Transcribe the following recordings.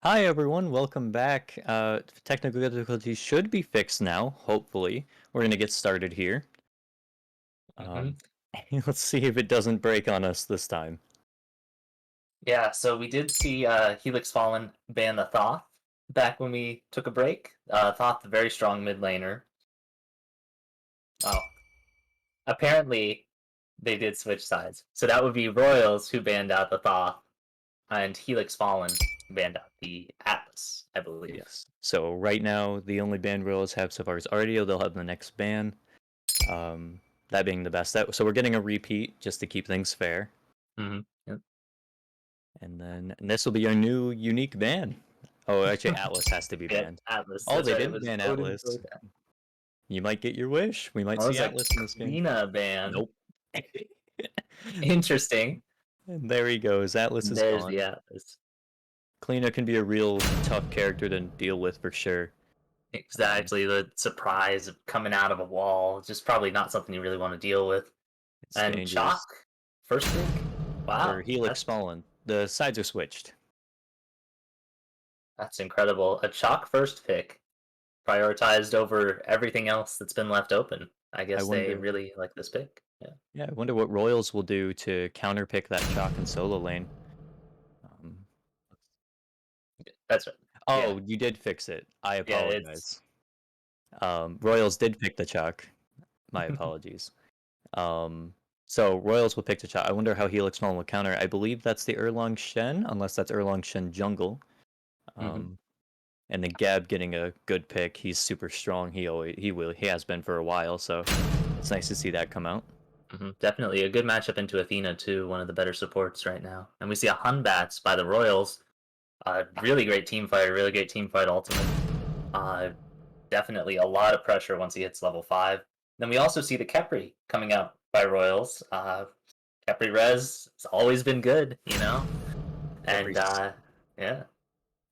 Hi everyone, welcome back. Technical difficulties should be fixed now, hopefully. We're gonna get started here. hmm Um, let's see if it doesn't break on us this time. Yeah, so we did see Helix Fallen ban the Thoth back when we took a break. Thoth, a very strong mid laner. Oh, apparently they did switch sides. So that would be Royals who banned out the Thoth, and Helix Fallen banned out the Atlas, I believe. Yes. So right now, the only ban rules have so far is Ardio. They'll have the next ban. That being the best. So we're getting a repeat just to keep things fair. Yep. And this will be our new unique ban. Oh, actually, Atlas has to be Yeah, banned. Atlas. Oh, That's they right. It didn't was ban Odin Atlas. Zoda. You might get your wish. We might Oh, it see was a Atlas in this game. Krina ban. Nope. Interesting. And there he goes. Atlas is There's the gone. Atlas. Kleena can be a real tough character to deal with for sure. Exactly, the surprise of coming out of a wall, just probably not something you really want to deal with. It's And Chalk, dangerous. first pick? For Wow, Helix Fallen, the sides are switched. that's incredible. A Chalk first pick, prioritized over everything else that's been left open. I I guess they wonder, really like this pick. yeah, I wonder what Royals will do to counterpick that Chalk and solo lane. Um, That's right. Yeah, oh, you did fix it. I yeah, it's apologize. Royals did pick the Chalk. My apologies. Um, so Royals will pick the Chalk. I wonder how Helix Fallen will counter. I believe that's the Erlang Shen, unless that's Erlang Shen Jungle. hmm Um, And then Gab getting a good pick. He's super strong. He has been for a while, so it's nice to see that come out. definitely a good matchup into Athena too, one of the better supports right now. And we see a Hunbats by the Royals. Really great team fight, really great team fight ultimate. Uh, Definitely a lot of pressure once he hits level 5. Then we also see the Kepri coming up by Royals. Kepri Res has always been good, you know? And Kepri's yeah,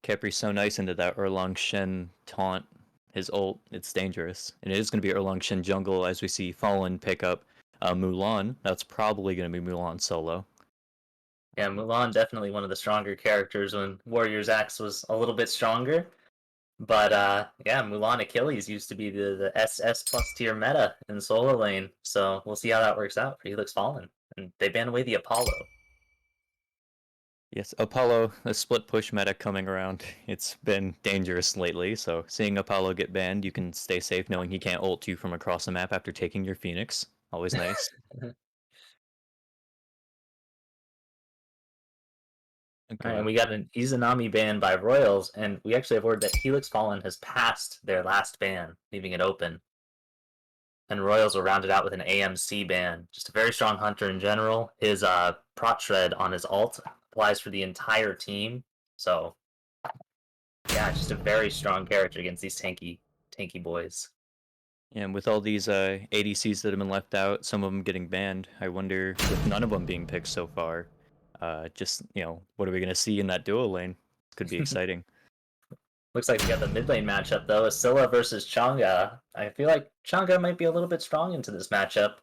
Kepri's so nice into that Erlang Shen taunt. His ult, it's dangerous. And it is going to be Erlang Shen jungle as we see Fallen pick up Mulan. That's probably going to be Mulan solo. yeah, Mulan definitely one of the stronger characters when Warriors Axe was a little bit stronger. But yeah, Mulan Achilles used to be the SS plus tier meta in solo lane. So we'll see how that works out for Helix Fallen. And they ban away the Apollo. Yes, Apollo, a split push meta coming around. It's been dangerous lately, so seeing Apollo get banned, you can stay safe knowing he can't ult you from across the map after taking your Phoenix. Always nice. Alright, and Okay. we got an Izanami ban by Royals, and we actually have word that Helix Fallen has passed their last ban, leaving it open. And Royals will round it out with an AMC ban. Just a very strong hunter in general. His prot shred on his ult applies for the entire team. So yeah, just a very strong character against these tanky boys. And with all these ADCs that have been left out, some of them getting banned, I wonder, with none of them being picked so far, what are we going to see in that duo lane? Could be exciting. Looks like we got the mid lane matchup though, Scylla versus Chang'e. I feel like Chang'e might be a little bit strong into this matchup.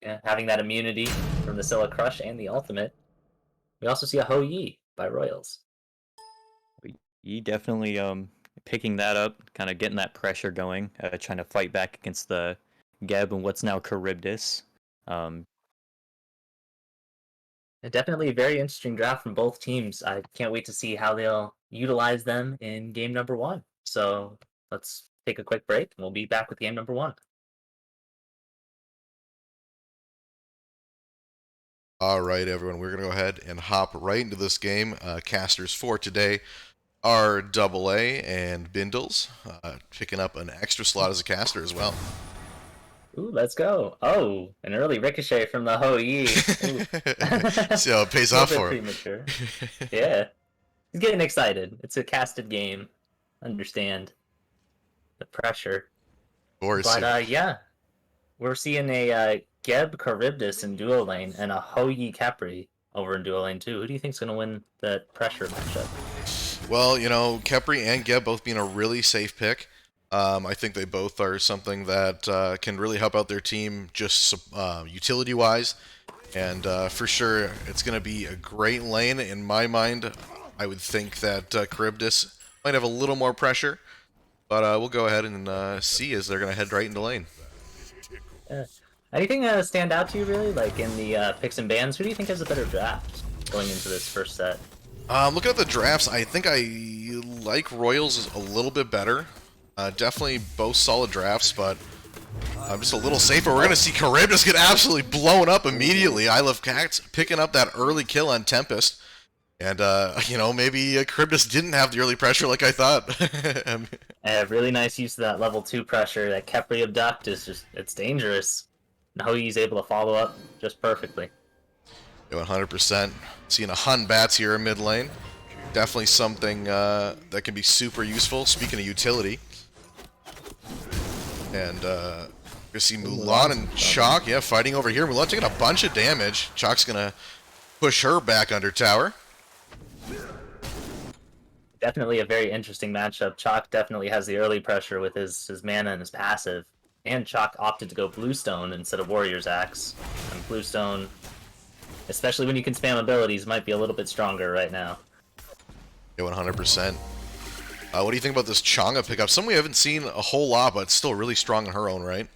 Yeah, having that immunity from the Scylla Crush and the ultimate. We also see a Ho Yi by Royals. He definitely picking that up, kind of getting that pressure going, trying to fight back against the Geb and what's now Charybdis. Um, Definitely a very interesting draft from both teams. I can't wait to see how they'll utilize them in game number 1. So let's take a quick break and we'll be back with game number 1. All right, everyone, we're going to go ahead and hop right into this game. Casters for today are DoubleA and Bindles, picking up an extra slot as a caster as well. Ooh, let's go. Oh, an early ricochet from the Ho Yi. So it pays A little off bit for him. premature. Yeah. He's getting excited. It's a casted game. Understand the pressure. Of course, But yeah, we're seeing a Geb Charybdis in duo lane and a Ho Yi Capri over in duo lane too. Who do you think's gonna win that pressure matchup? Well, you know, Kepri and Geb both being a really safe pick. I think they both are something that can really help out their team just utility-wise. And for sure, it's going to be a great lane. In my mind, I would think that Charybdis might have a little more pressure, but we'll go ahead and see as they're going to head right into lane. Anything stand out to you, really? Like, in the picks and bans, who do you think has a better draft going into this first set? Looking at the drafts, I think I like Royals a little bit better. Definitely both solid drafts, but I'm just a little safer. We're going to see Charybdis get absolutely blown up immediately. I Love Cats picking up that early kill on Tempest. And, you know, maybe Charybdis didn't have the early pressure like I thought. Really nice use of that level 2 pressure. That Kepri abduct is just, it's dangerous. And Hoyi's able to follow up just perfectly. Yeah, 100%. Seeing a Hun Bats here in mid lane. Definitely something that can be super useful. Speaking of utility. And you see Mulan and Chalk, yeah, fighting over here. Mulan taking a bunch of damage. Chalk's gonna push her back under tower. Definitely a very interesting matchup. Chalk definitely has the early pressure with his mana and his passive. And Chalk opted to go Bluestone instead of Warrior's Axe. And Bluestone, especially when you can spam abilities, might be a little bit stronger right now. Yeah, 100%. What do you think about this Chang'e pickup? Something we haven't seen a whole lot, but it's still really strong in her own right.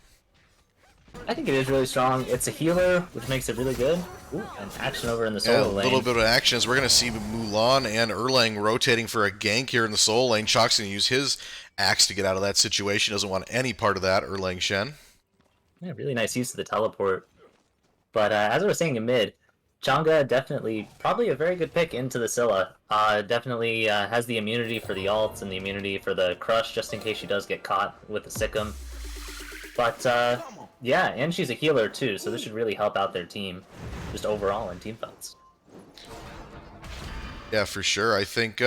I think it is really strong. It's a healer, which makes it really good. Ooh, and action over in the solo lane. A little bit of action as we're going to see Mulan and Erlang rotating for a gank here in the solo lane. Chalk's going to use his axe to get out of that situation. Doesn't want any part of that, Erlang Shen. Yeah, really nice use of the teleport. But as I was saying in mid, Chang'e definitely probably a very good pick into the Scylla. Definitely has the immunity for the ults and the immunity for the crush, just in case she does get caught with the Sikkim. But yeah, and she's a healer too, so this should really help out their team, just overall in team fights. Yeah, for sure. I think you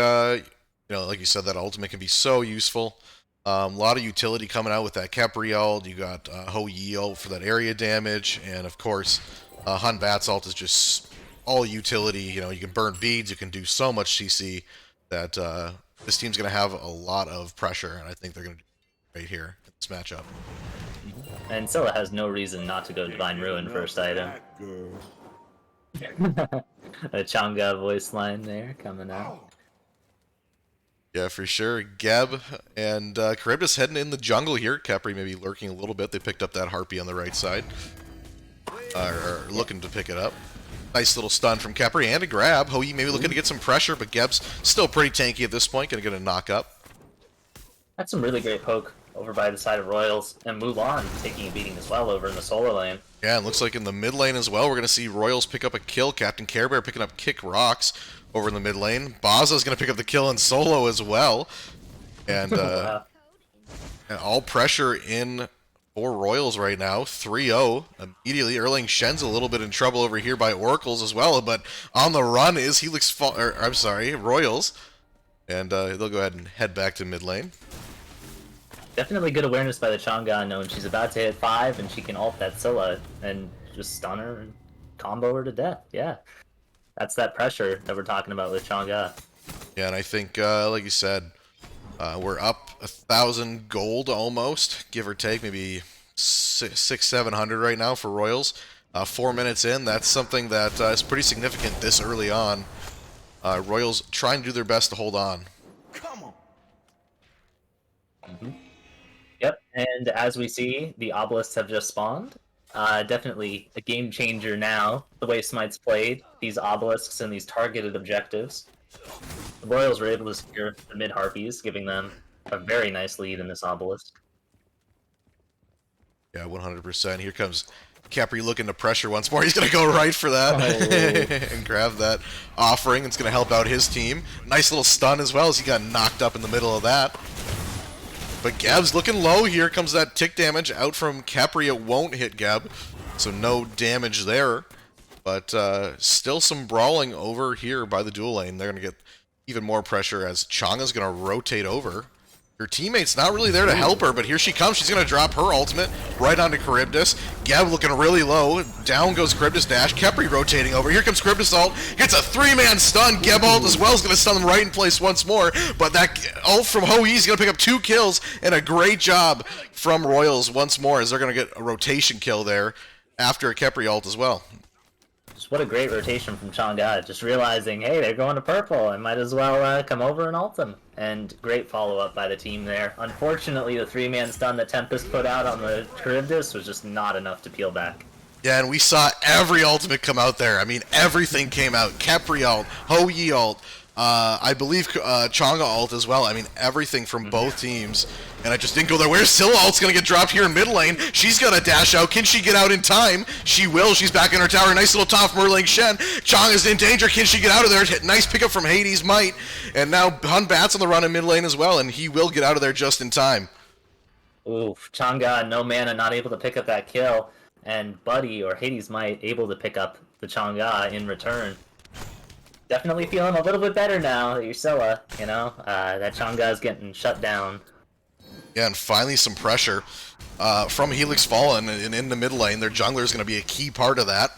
know, like you said, that ultimate can be so useful. A lot of utility coming out with that Kepri ult. You got Hou ult for that area damage, and of course, Hun Bat's ult is just all utility. You know, you can burn beads, you can do so much CC that this team's going to have a lot of pressure, and I think they're going to do great here in this matchup. And Scylla has no reason not to go Divine Ruin first item. A Chang'e voice line there coming out. Yeah, for sure. Geb and Charybdis heading in the jungle here. Kepri maybe lurking a little bit. They picked up that Harpy on the right side. Or looking to pick it up. Nice little stun from Kepri and a grab. Hou maybe looking to get some pressure, but Geb's still pretty tanky at this point. Gonna get a knock up. That's some really great poke over by the side of Royals, and Mulan taking a beating as well over in the solo lane. Yeah, and looks like in the mid lane as well, we're gonna see Royals pick up a kill. Captain Care Bear picking up Kick Rocks over in the mid lane. Baza's gonna pick up the kill in solo as well. And Wow. and all pressure in for Royals right now. 3-0 immediately. Erlang Shen's a little bit in trouble over here by Oracles as well, but on the run is Helix, I'm sorry, Royals. And they'll go ahead and head back to mid lane. Definitely good awareness by the Chang'e, knowing she's about to hit 5 and she can ult that Scylla and just stun her and combo her to death. Yeah, that's that pressure that we're talking about with Chang'e. Yeah, and I think, like you said, we're up 1,000 gold almost, give or take, maybe 600-700 right now for Royals. 4 minutes in, that's something that is pretty significant this early on. Royals trying to do their best to hold on. Come on. Mm-hmm. Yep, and as we see, the obelisks have just spawned. Definitely a game changer now, the way Smite's played, these obelisks and these targeted objectives. The Royals were able to secure the mid Harpies, giving them a very nice lead in this obelisk. Yeah, 100%. Here comes Kepri looking to pressure once more. He's going to go right for that and grab that offering. It's going to help out his team. Nice little stun as well as he got knocked up in the middle of that. But Geb's looking low. Here comes that tick damage out from Kepri. It won't hit Geb, so no damage there. But still some brawling over here by the dual lane. They're going to get even more pressure as Chang'e's going to rotate over. Her teammate's not really there to help her, but here she comes. She's going to drop her ultimate right onto Charybdis. Geb looking really low. Down goes Charybdis dash. Kepri rotating over. Here comes Charybdis ult. Gets a 3-man stun. Geb ult as well is going to stun them right in place once more. But that ult from Hou is going to pick up 2 kills, and a great job from Royals once more as they're going to get a rotation kill there after a Kepri ult as well. what a great rotation from Chang'e. Just realizing, hey, they're going to purple. I might as well come over and ult them. And great follow-up by the team there. Unfortunately, the 3-man stun that Tempest put out on the Charybdis was just not enough to peel back. Yeah, and we saw every ultimate come out there. I mean, everything came out. Khepri ult, Hou-Yi ult, I believe Chang'e ult as well. I mean, everything from both teams. And I just didn't go there. Where's Scylla ult's going to get dropped here in mid lane? She's going to dash out. Can she get out in time? She will. She's back in her tower. Nice little taunt from Erlang Shen. Chang'e is in danger. Can she get out of there? Nice pickup from Hades Smite. And now Hunbat's on the run in mid lane as well, and he will get out of there just in time. Oof, Chang'e, no mana, not able to pick up that kill. And Buddy, or Hades Smite, able to pick up the Chang'e in return. Definitely feeling a little bit better now that you're Scylla, you know? That Chang'e is getting shut down. Yeah, and finally some pressure from Helix Fallen in the mid lane. Their jungler is going to be a key part of that,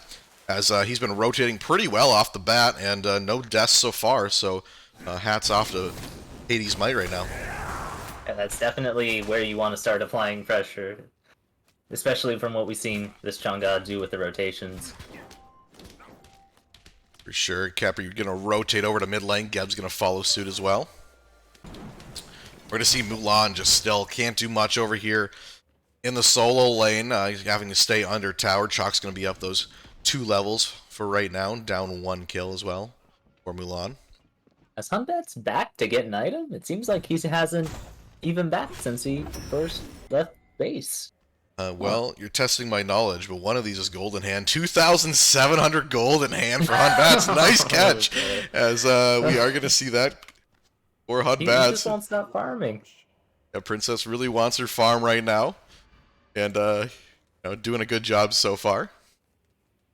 as he's been rotating pretty well off the bat, and no deaths so far, so hats off to Hades Might right now. Yeah, that's definitely where you want to start applying pressure, especially from what we've seen this Chang'e do with the rotations. For sure. Khepri, you're going to rotate over to mid lane. Geb's going to follow suit as well. We're going to see Mulan just still can't do much over here in the solo lane. He's having to stay under tower. Chalk's going to be up those 2 levels for right now. Down 1 kill as well for Mulan. As Hunbat's back to get an item, it seems like he hasn't even back since he first left base. Well, you're testing my knowledge, but one of these is gold in hand. 2,700 gold in hand for Hunbat's. Nice catch, as we are going to see that for Hunbat's. He just won't stop farming. Yeah, Princess really wants her farm right now, and you know, doing a good job so far.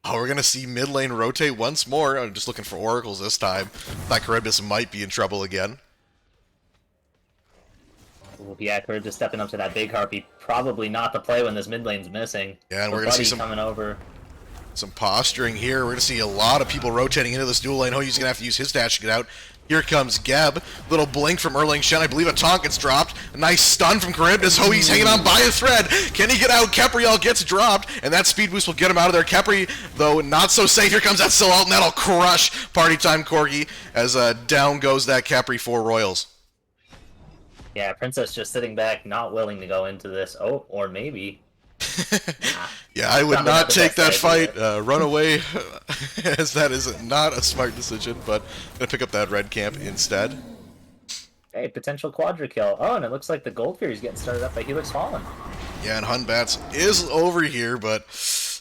Oh, we're going to see mid lane rotate once more. I'm just looking for oracles this time. That Charybdis might be in trouble again. Yeah, Charybdis stepping up to that big harpy. Probably not the play when this mid lane's missing. Yeah, and we're going to see some coming over. Some posturing here. We're going to see a lot of people rotating into this dual lane. Oh, he's going to have to use his dash to get out. Here comes Geb. Little blink from Erlang Shen. I believe a taunt gets dropped. A nice stun from Charybdis. Oh, he's hanging on by a thread. Can he get out? Khepri gets dropped, and that speed boost will get him out of there. Khepri, though, not so safe. Here comes that Scylla ult, and that'll crush Party Time Corgi as down goes that Khepri for Royals. Yeah, Princess just sitting back, not willing to go into this. Oh, or maybe. Nah. Yeah, I would not take that fight. Run away, as that is not a smart decision, but I'm going to pick up that red camp instead. Hey, potential quadra kill. Oh, and it looks like the Gold Fury's getting started up by Helix Fallen. Yeah, and Hunbat's is over here, but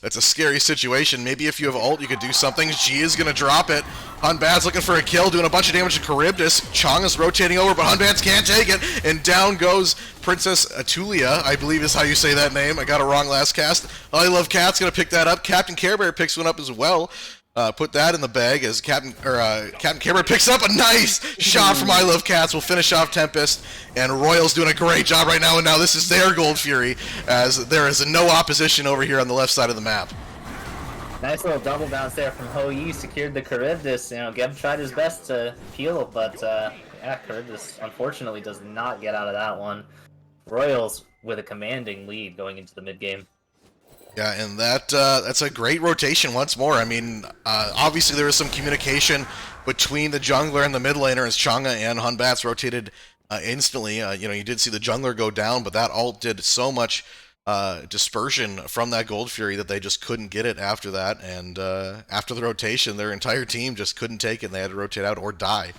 that's a scary situation. Maybe if you have ult, you could do something. She is going to drop it. Hunbat's looking for a kill, doing a bunch of damage to Charybdis. Chang'e's rotating over, but Hunbat's can't take it, and down goes Princess Atulia, I believe is how you say that name. I got it wrong last cast. I Love Cat's going to pick that up. Captain Care Bear picks one up as well. Put that in the bag as Captain Care Bear picks up a nice shot from I Love Cats. Will finish off Tempest, and Royals doing a great job right now. And now this is their Gold Fury, as there is no opposition over here on the left side of the map. Nice little double bounce there from Hou-Yi, secured the Charybdis. You know, Geb tried his best to peel, but yeah, Charybdis unfortunately does not get out of that one. Royals with a commanding lead going into the mid game. Yeah, and that's a great rotation once more. I mean, obviously there was some communication between the jungler and the mid laner as Chang'e and Hunbat's rotated instantly. You know, you did see the jungler go down, but that ult did so much dispersion from that Gold Fury that they just couldn't get it after that. And after the rotation, their entire team just couldn't take it, and they had to rotate out or die.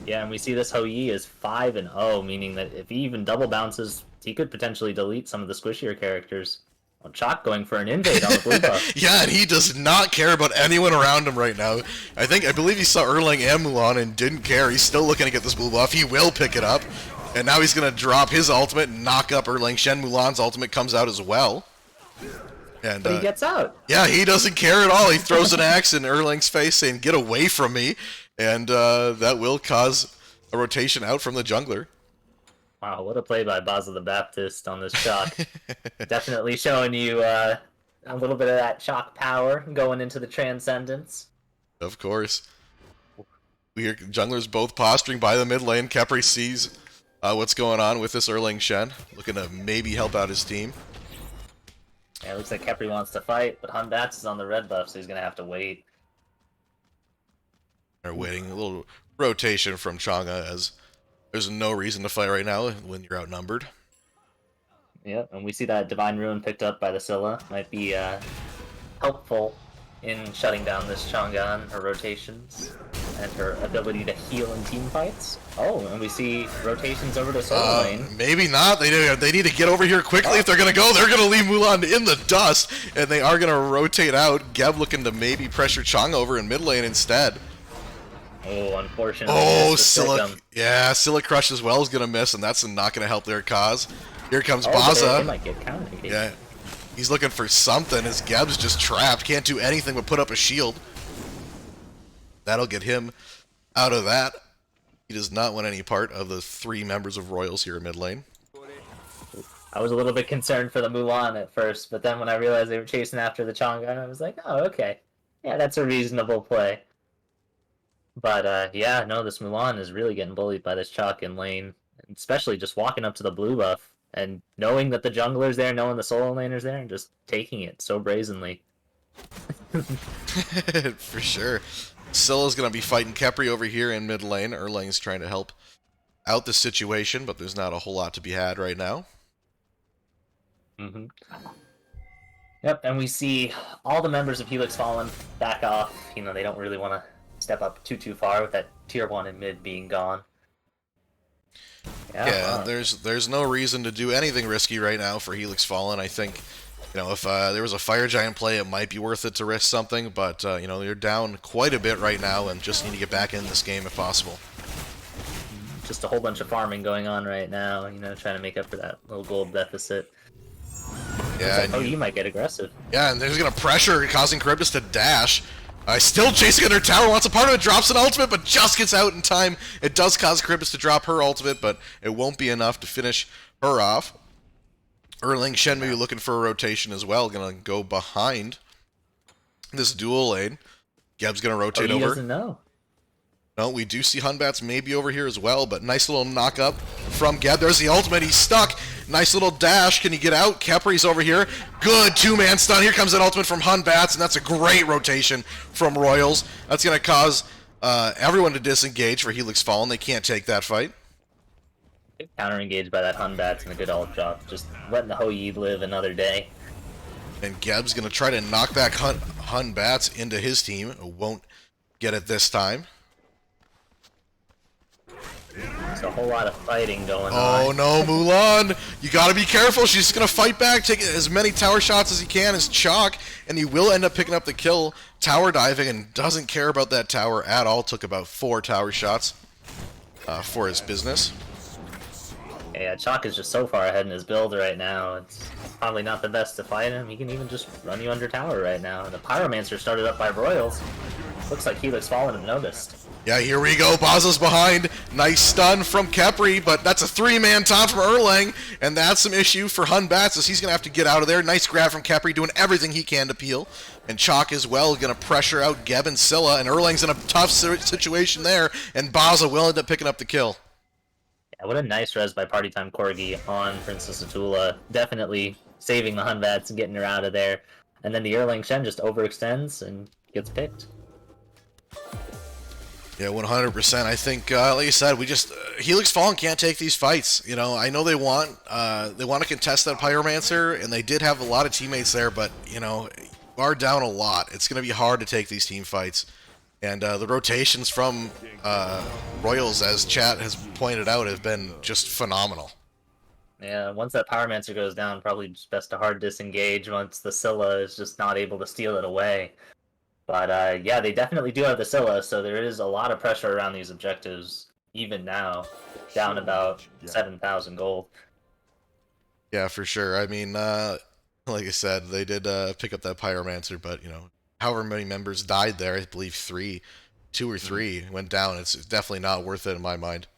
Yeah, and we see this Hou-Yi is 5-0, meaning that if he even double bounces, he could potentially delete some of the squishier characters. Well, Chalk going for an invade on the blue buff. Yeah, and he does not care about anyone around him right now. I believe he saw Erlang and Mulan and didn't care. He's still looking to get this blue buff. He will pick it up. And now he's going to drop his ultimate and knock up Erlang Shen. Mulan's ultimate comes out as well. And but he gets out. Yeah, he doesn't care at all. He throws an axe in Erlang's face saying, "Get away from me." And that will cause a rotation out from the jungler. Wow, what a play by Basil the Baptist on this Chalk. Definitely showing you a little bit of that Chalk power going into the Transcendence. Of course. We hear junglers both posturing by the mid lane. Khepri sees what's going on with this Erlang Shen, looking to maybe help out his team. Yeah, it looks like Khepri wants to fight, but Hunbats is on the red buff, so he's gonna have to wait. They're waiting a little rotation from Chang'e as there's no reason to fight right now when you're outnumbered. Yep, and we see that Divine Ruin picked up by the Scylla. Might be helpful in shutting down this Chang'e, her rotations, and her ability to heal in team fights. Oh, and we see rotations over to solo lane. Maybe not. They need to get over here quickly if they're going to go. They're going to leave Mulan in the dust, and they are going to rotate out. Geb looking to maybe pressure Chang'e over in mid lane instead. Oh, unfortunately. Oh, Scylla. Yeah, Scylla Crush as well is going to miss, and that's not going to help their cause. Here comes Baza. They might get countered. Yeah, he's looking for something. His Geb's just trapped. Can't do anything but put up a shield. That'll get him out of that. He does not want any part of the 3 members of Royals here in mid lane. I was a little bit concerned for the Mulan at first, but then when I realized they were chasing after the Chang'e, I was like, oh, okay. Yeah, that's a reasonable play. But, yeah, no, this Mulan is really getting bullied by this Chalk in lane, especially just walking up to the blue buff and knowing that the jungler's there, knowing the solo laner's there, and just taking it so brazenly. For sure. Scylla's going to be fighting Khepri over here in mid lane. Erlang's trying to help out the situation, but there's not a whole lot to be had right now. Mm-hmm. Yep, and we see all the members of Helix Fallen back off. You know, they don't really want to step up too far with that tier 1 in mid being gone. Yeah, there's no reason to do anything risky right now for Helix Fallen. I think, you know, if there was a Fire Giant play, it might be worth it to risk something, but, you know, you're down quite a bit right now and just need to get back in this game if possible. Just a whole bunch of farming going on right now, you know, trying to make up for that little gold deficit. Yeah. Like, you might get aggressive. Yeah, and there's going to pressure, causing Charybdis to dash. Still chasing under tower, wants a part of it, drops an ultimate, but just gets out in time. It does cause Charybdis to drop her ultimate, but it won't be enough to finish her off. Erlang Shen maybe looking for a rotation as well, gonna go behind this dual lane. Geb's gonna rotate over. He doesn't know. No, we do see Hunbats maybe over here as well, but nice little knock up from Geb. There's the ultimate, he's stuck. Nice little dash, can he get out? Khepri's over here. Good 2-man stun. Here comes that ultimate from Hunbats, and that's a great rotation from Royals. That's gonna cause everyone to disengage for Helix Fallen. They can't take that fight. Counter engaged by that Hunbats and a good ult drop. Just letting the Ho Yi live another day. And Geb's gonna try to knock back Hunbats into his team. Won't get it this time. There's a whole lot of fighting going on. Oh no, Mulan! You gotta be careful. She's gonna fight back, take as many tower shots as he can as Chalk, and he will end up picking up the kill. Tower diving and doesn't care about that tower at all. Took about 4 tower shots for his business. Yeah, Chalk is just so far ahead in his build right now. It's probably not the best to fight him. He can even just run you under tower right now. The Pyromancer started up by Royals. Looks like Helix Fallen have noticed. Yeah, here we go. Baza's behind. Nice stun from Khepri, but that's a 3-man taunt from Erlang, and that's some issue for Hunbats as he's going to have to get out of there. Nice grab from Khepri, doing everything he can to peel. And Chalk as well, going to pressure out Geb and Scylla, and Erlang's in a tough situation there, and Baza will end up picking up the kill. Yeah, what a nice res by Party Time Corgi on Princess Atula. Definitely saving the Hunbats and getting her out of there. And then the Erlang Shen just overextends and gets picked. Yeah, 100%. I think, like you said, we just Helix Fallen can't take these fights. You know, I know they want to contest that Pyromancer, and they did have a lot of teammates there, but you know, you are down a lot. It's going to be hard to take these team fights, and the rotations from Royals, as chat has pointed out, have been just phenomenal. Yeah, once that Pyromancer goes down, probably just best to hard disengage once the Scylla is just not able to steal it away. But yeah, they definitely do have the Scylla, so there is a lot of pressure around these objectives, even now, down about 7,000 gold. Yeah, for sure. I mean, like I said, they did pick up that Pyromancer, but, you know, however many members died there, I believe 2 or 3 went down. It's definitely not worth it in my mind.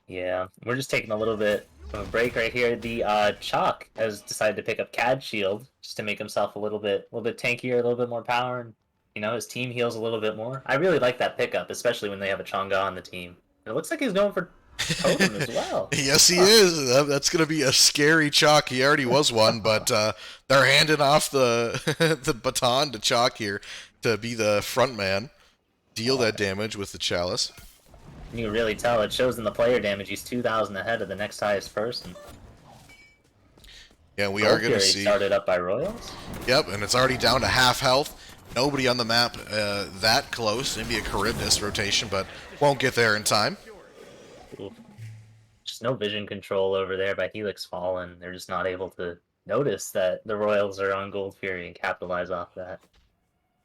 Yeah, we're just taking a little bit of a break right here. The Chalk has decided to pick up Cad Shield just to make himself a little bit tankier, a little bit more power, and you know, his team heals a little bit more. I really like that pickup, especially when they have a Chang'e on the team. It looks like he's going for Totem as well. Yes, he is. That's going to be a scary Chalk. He already was one, but they're handing off the the baton to Chalk here to be the front man, deal that damage with the chalice. You can really tell. It shows in the player damage. He's 2,000 ahead of the next highest person. Yeah, we are going to Fury see. started up by Royals. Yep, and it's already down to half health. Nobody on the map that close. Maybe a Charybdis rotation, but won't get there in time. Oof. Just no vision control over there by Helix Fallen. They're just not able to notice that the Royals are on Gold Fury and capitalize off that.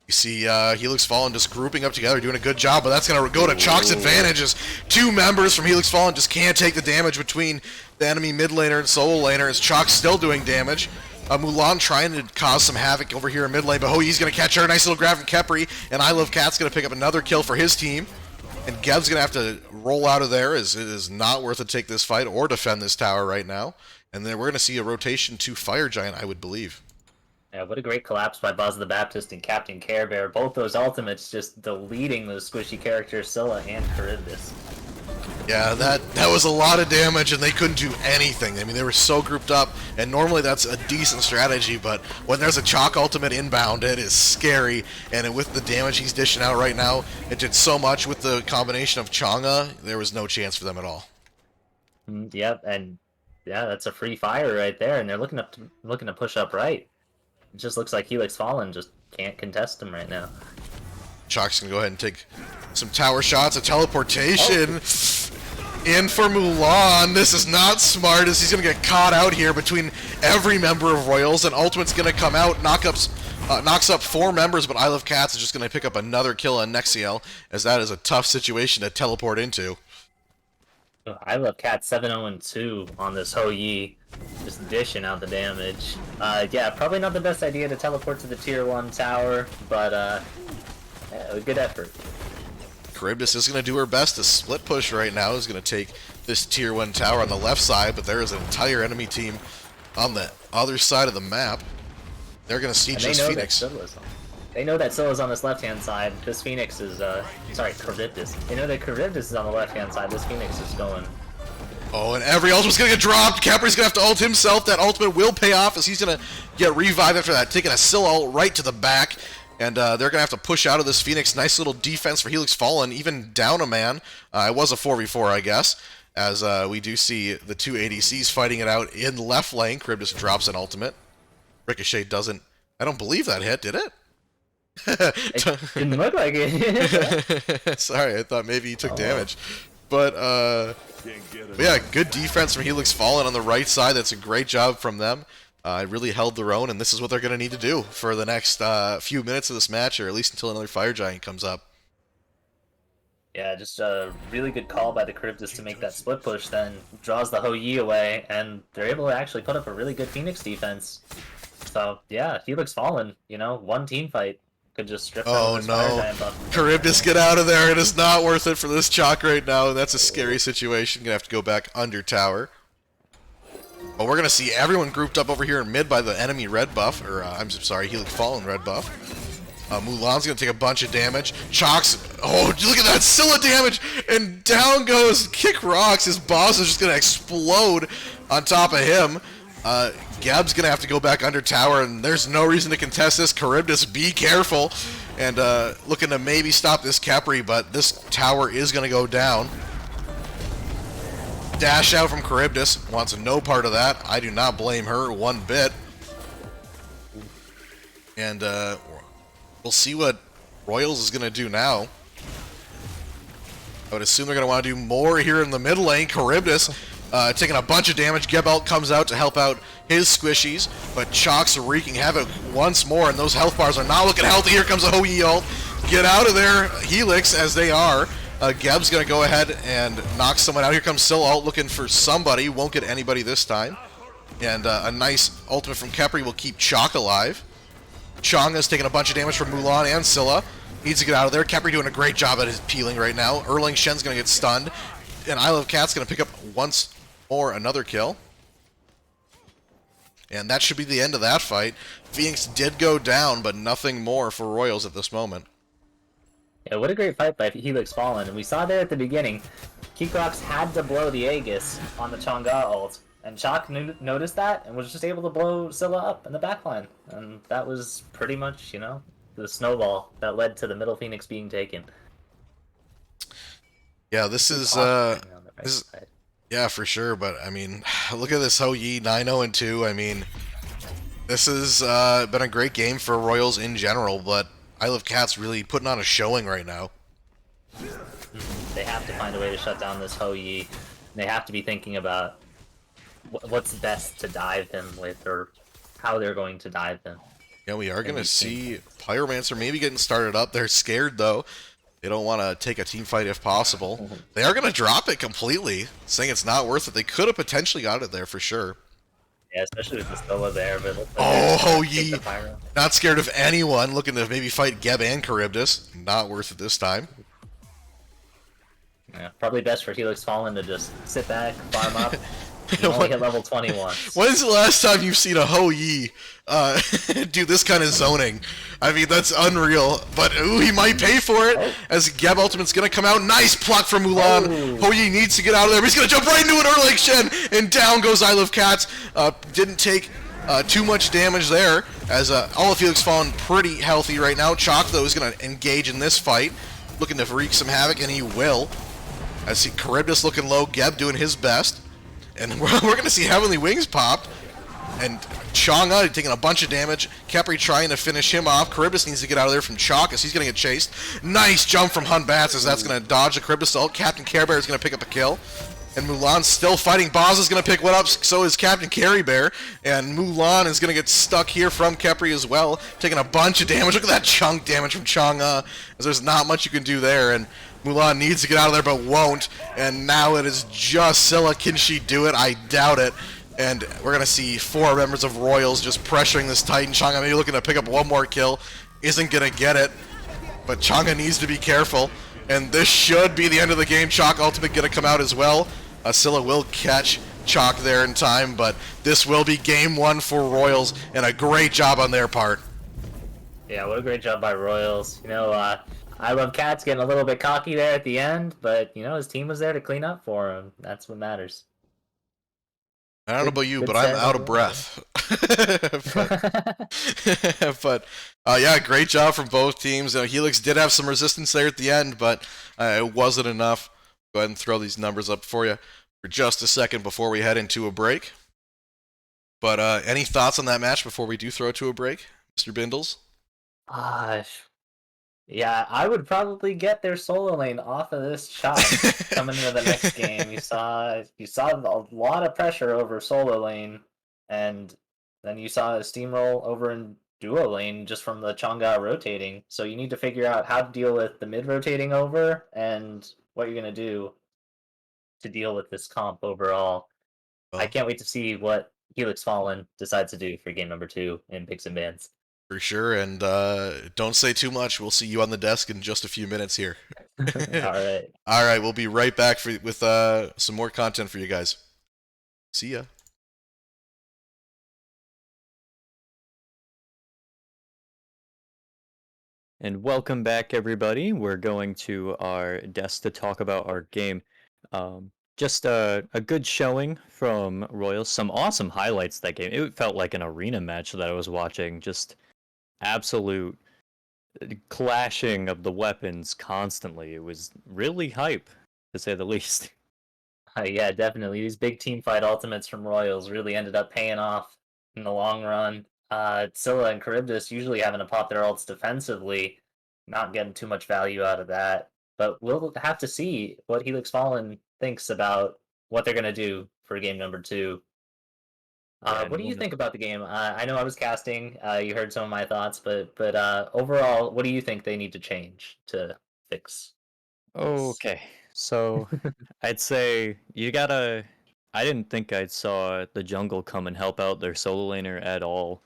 You see Helix Fallen just grouping up together, doing a good job, but that's going to go to Chalk's advantage as two members from Helix Fallen just can't take the damage between the enemy mid laner and solo laner as Chalk's still doing damage. Mulan trying to cause some havoc over here in mid lane, but Hoyi's going to catch her. Nice little grab from Khepri, and I Love Cat's going to pick up another kill for his team. And Geb's going to have to roll out of there as it is not worth it to take this fight or defend this tower right now. And then we're going to see a rotation to Fire Giant, I would believe. Yeah, what a great collapse by Buzz the Baptist and Captain Care Bear. Both those ultimates just deleting those squishy characters, Scylla and Charybdis. Yeah, that was a lot of damage, and they couldn't do anything. I mean, they were so grouped up, and normally that's a decent strategy, but when there's a Chalk ultimate inbound, it is scary, and with the damage he's dishing out right now, it did so much with the combination of Chang'e, there was no chance for them at all. Yep, and yeah, that's a free fire right there, and they're looking to push up right. It just looks like Helix Fallen just can't contest him right now. Chalk's gonna go ahead and take some tower shots, a teleportation. In for Mulan. This is not smart as he's going to get caught out here between every member of Royals, and Ultimate's going to come out, knocks up 4 members, but I Love Cats is just going to pick up another kill on Nexiel, as that is a tough situation to teleport into. I Love Cat 7-0-2 on this Ho Yi, just dishing out the damage. Yeah, probably not the best idea to teleport to the tier 1 tower, but yeah, good effort. Charybdis is going to do her best to split push right now. Is going to take this tier 1 tower on the left side, but there is an entire enemy team on the other side of the map. They're going to siege this Phoenix. They know that Scylla's on this left-hand side. This Phoenix is, sorry, Charybdis. They know that Charybdis is on the left-hand side. This Phoenix is going. Oh, and every ultimate's going to get dropped. Capri's going to have to ult himself. That ultimate will pay off as he's going to get revived after that, taking a Scylla ult right to the back. And they're going to have to push out of this Phoenix. Nice little defense for Helix Fallen, even down a man. It was a 4v4, I guess, as we do see the two ADCs fighting it out in left lane. Charybdis drops an ultimate. Ricochet doesn't... I don't believe that hit, did it? It didn't look like it. Sorry, I thought maybe he took damage. But yeah, good defense from Helix Fallen on the right side. That's a great job from them. Really held their own, and this is what they're going to need to do for the next few minutes of this match, or at least until another Fire Giant comes up. Yeah, just a really good call by the Charybdis to make that split push, then draws the Ho Yi away, and they're able to actually put up a really good Phoenix defense. So, yeah, Helix Fallen, you know, one team fight could just strip down this Fire Giant buff. Charybdis, get out of there. It is not worth it for this Chalk right now. That's a scary situation. Gonna have to go back under tower. But we're going to see everyone grouped up over here in mid by the enemy red buff, or I'm sorry, Helix Fallen red buff. Mulan's going to take a bunch of damage. Chalk's, oh, look at that Scylla damage, and down goes Kick Rocks. His boss is just going to explode on top of him. Geb's going to have to go back under tower, and there's no reason to contest this. Charybdis, be careful, and looking to maybe stop this Khepri, but this tower is going to go down. Dash out from Charybdis, wants no part of that. I do not blame her one bit. And we'll see what Royals is going to do now. I would assume they're going to want to do more here in the mid lane. Charybdis taking a bunch of damage. Gebelt comes out to help out his squishies, but Chalk's wreaking havoc once more, and those health bars are not looking healthy. Here comes a Ho Yi ult. Get out of there, Helix, as they are. Geb's going to go ahead and knock someone out. Here comes Scylla ult looking for somebody. Won't get anybody this time. And a nice ultimate from Khepri will keep Chalk alive. Chang'e's taking a bunch of damage from Mulan and Scylla. Needs to get out of there. Khepri doing a great job at his peeling right now. Erling Shen's going to get stunned. And I Love Cat's going to pick up once more another kill. And that should be the end of that fight. Phoenix did go down, but nothing more for Royals at this moment. Yeah, what a great fight by Helix Fallen. And we saw there at the beginning, Keycrox had to blow the Aegis on the Chang'e ult. And Chalk noticed that and was just able to blow Scylla up in the backline. And that was pretty much, the snowball that led to the middle Phoenix being taken. Yeah, this is yeah, for sure. But I mean, look at this Ho Yi 9-0-2. I mean, this has been a great game for Royals in general, but Isle of Cats really putting on a showing right now. They have to find a way to shut down this Ho Yi. They have to be thinking about what's best to dive him with, or how they're going to dive him. Yeah, we are going to see Pyromancer maybe getting started up. They're scared, though. They don't want to take a team fight if possible. They are going to drop it completely, saying it's not worth it. They could have potentially got it there for sure. Yeah, especially with the Scylla there. But oh, Yi! Not scared of anyone. Looking to maybe fight Geb and Charybdis. Not worth it this time. Yeah, probably best for Helix Fallen to just sit back, farm up. You only hit level 21. When's the last time you've seen a Ho Yi do this kind of zoning? I mean, that's unreal. But ooh, he might pay for it, as Geb Ultimate's gonna come out. Nice pluck from Mulan. Ho Yi needs to get out of there, but he's gonna jump right into an Erlang Shen, and down goes Isle of Cats. Didn't take too much damage there, as all of Helix Fallen pretty healthy right now. Chalk, though, is gonna engage in this fight, looking to wreak some havoc, and he will. I see Charybdis looking low, Geb doing his best. And we're going to see Heavenly Wings popped. And Chang'e taking a bunch of damage. Capri trying to finish him off. Charybdis needs to get out of there from Chalk as he's going to get chased. Nice jump from Hun Bats as that's going to dodge the Charybdis ult. Captain Care Bear is going to pick up a kill. And Mulan's still fighting. Boz is going to pick one up, so is Captain Carry Bear. And Mulan is going to get stuck here from Capri as well, taking a bunch of damage. Look at that chunk damage from Chang'e, as there's not much you can do there. And Mulan needs to get out of there but won't, and now it is just Scylla. Can she do it? I doubt it. And we're going to see 4 members of Royals just pressuring this Titan. Chang'e maybe looking to pick up one more kill. Isn't going to get it, but Chang'e needs to be careful. And this should be the end of the game. Chalk Ultimate going to come out as well. Scylla will catch Chalk there in time, but this will be game 1 for Royals, and a great job on their part. Yeah, what a great job by Royals. I love Cats getting a little bit cocky there at the end, but his team was there to clean up for him. That's what matters. I don't know about you, but I'm out of breath. but yeah, great job from both teams. Helix did have some resistance there at the end, but it wasn't enough. Go ahead and throw these numbers up for you for just a second before we head into a break. But any thoughts on that match before we do throw it to a break, Mr. Bindles? Yeah, I would probably get their solo lane off of this shot coming into the next game. You saw a lot of pressure over solo lane, and then you saw a steamroll over in duo lane just from the Chang'e rotating. So you need to figure out how to deal with the mid rotating over and what you're gonna do to deal with this comp overall. I can't wait to see what Helix Fallen decides to do for game number 2 in Picks and Bans. For sure, and don't say too much. We'll see you on the desk in just a few minutes here. Alright. Alright, we'll be right back with some more content for you guys. See ya. And welcome back, everybody. We're going to our desk to talk about our game. Just a good showing from Royals. Some awesome highlights that game. It felt like an arena match that I was watching. Just absolute clashing of the weapons constantly. It was really hype, to say the least. Yeah, definitely. These big team fight ultimates from Royals really ended up paying off in the long run. Scylla and Charybdis usually having to pop their ults defensively, not getting too much value out of that. But we'll have to see what Helix Fallen thinks about what they're going to do for game number 2. What do you think about the game? I know I was casting. You heard some of my thoughts, but overall, what do you think they need to change to fix this? Okay, so I'd say you gotta. I didn't think I saw the jungle come and help out their solo laner at all.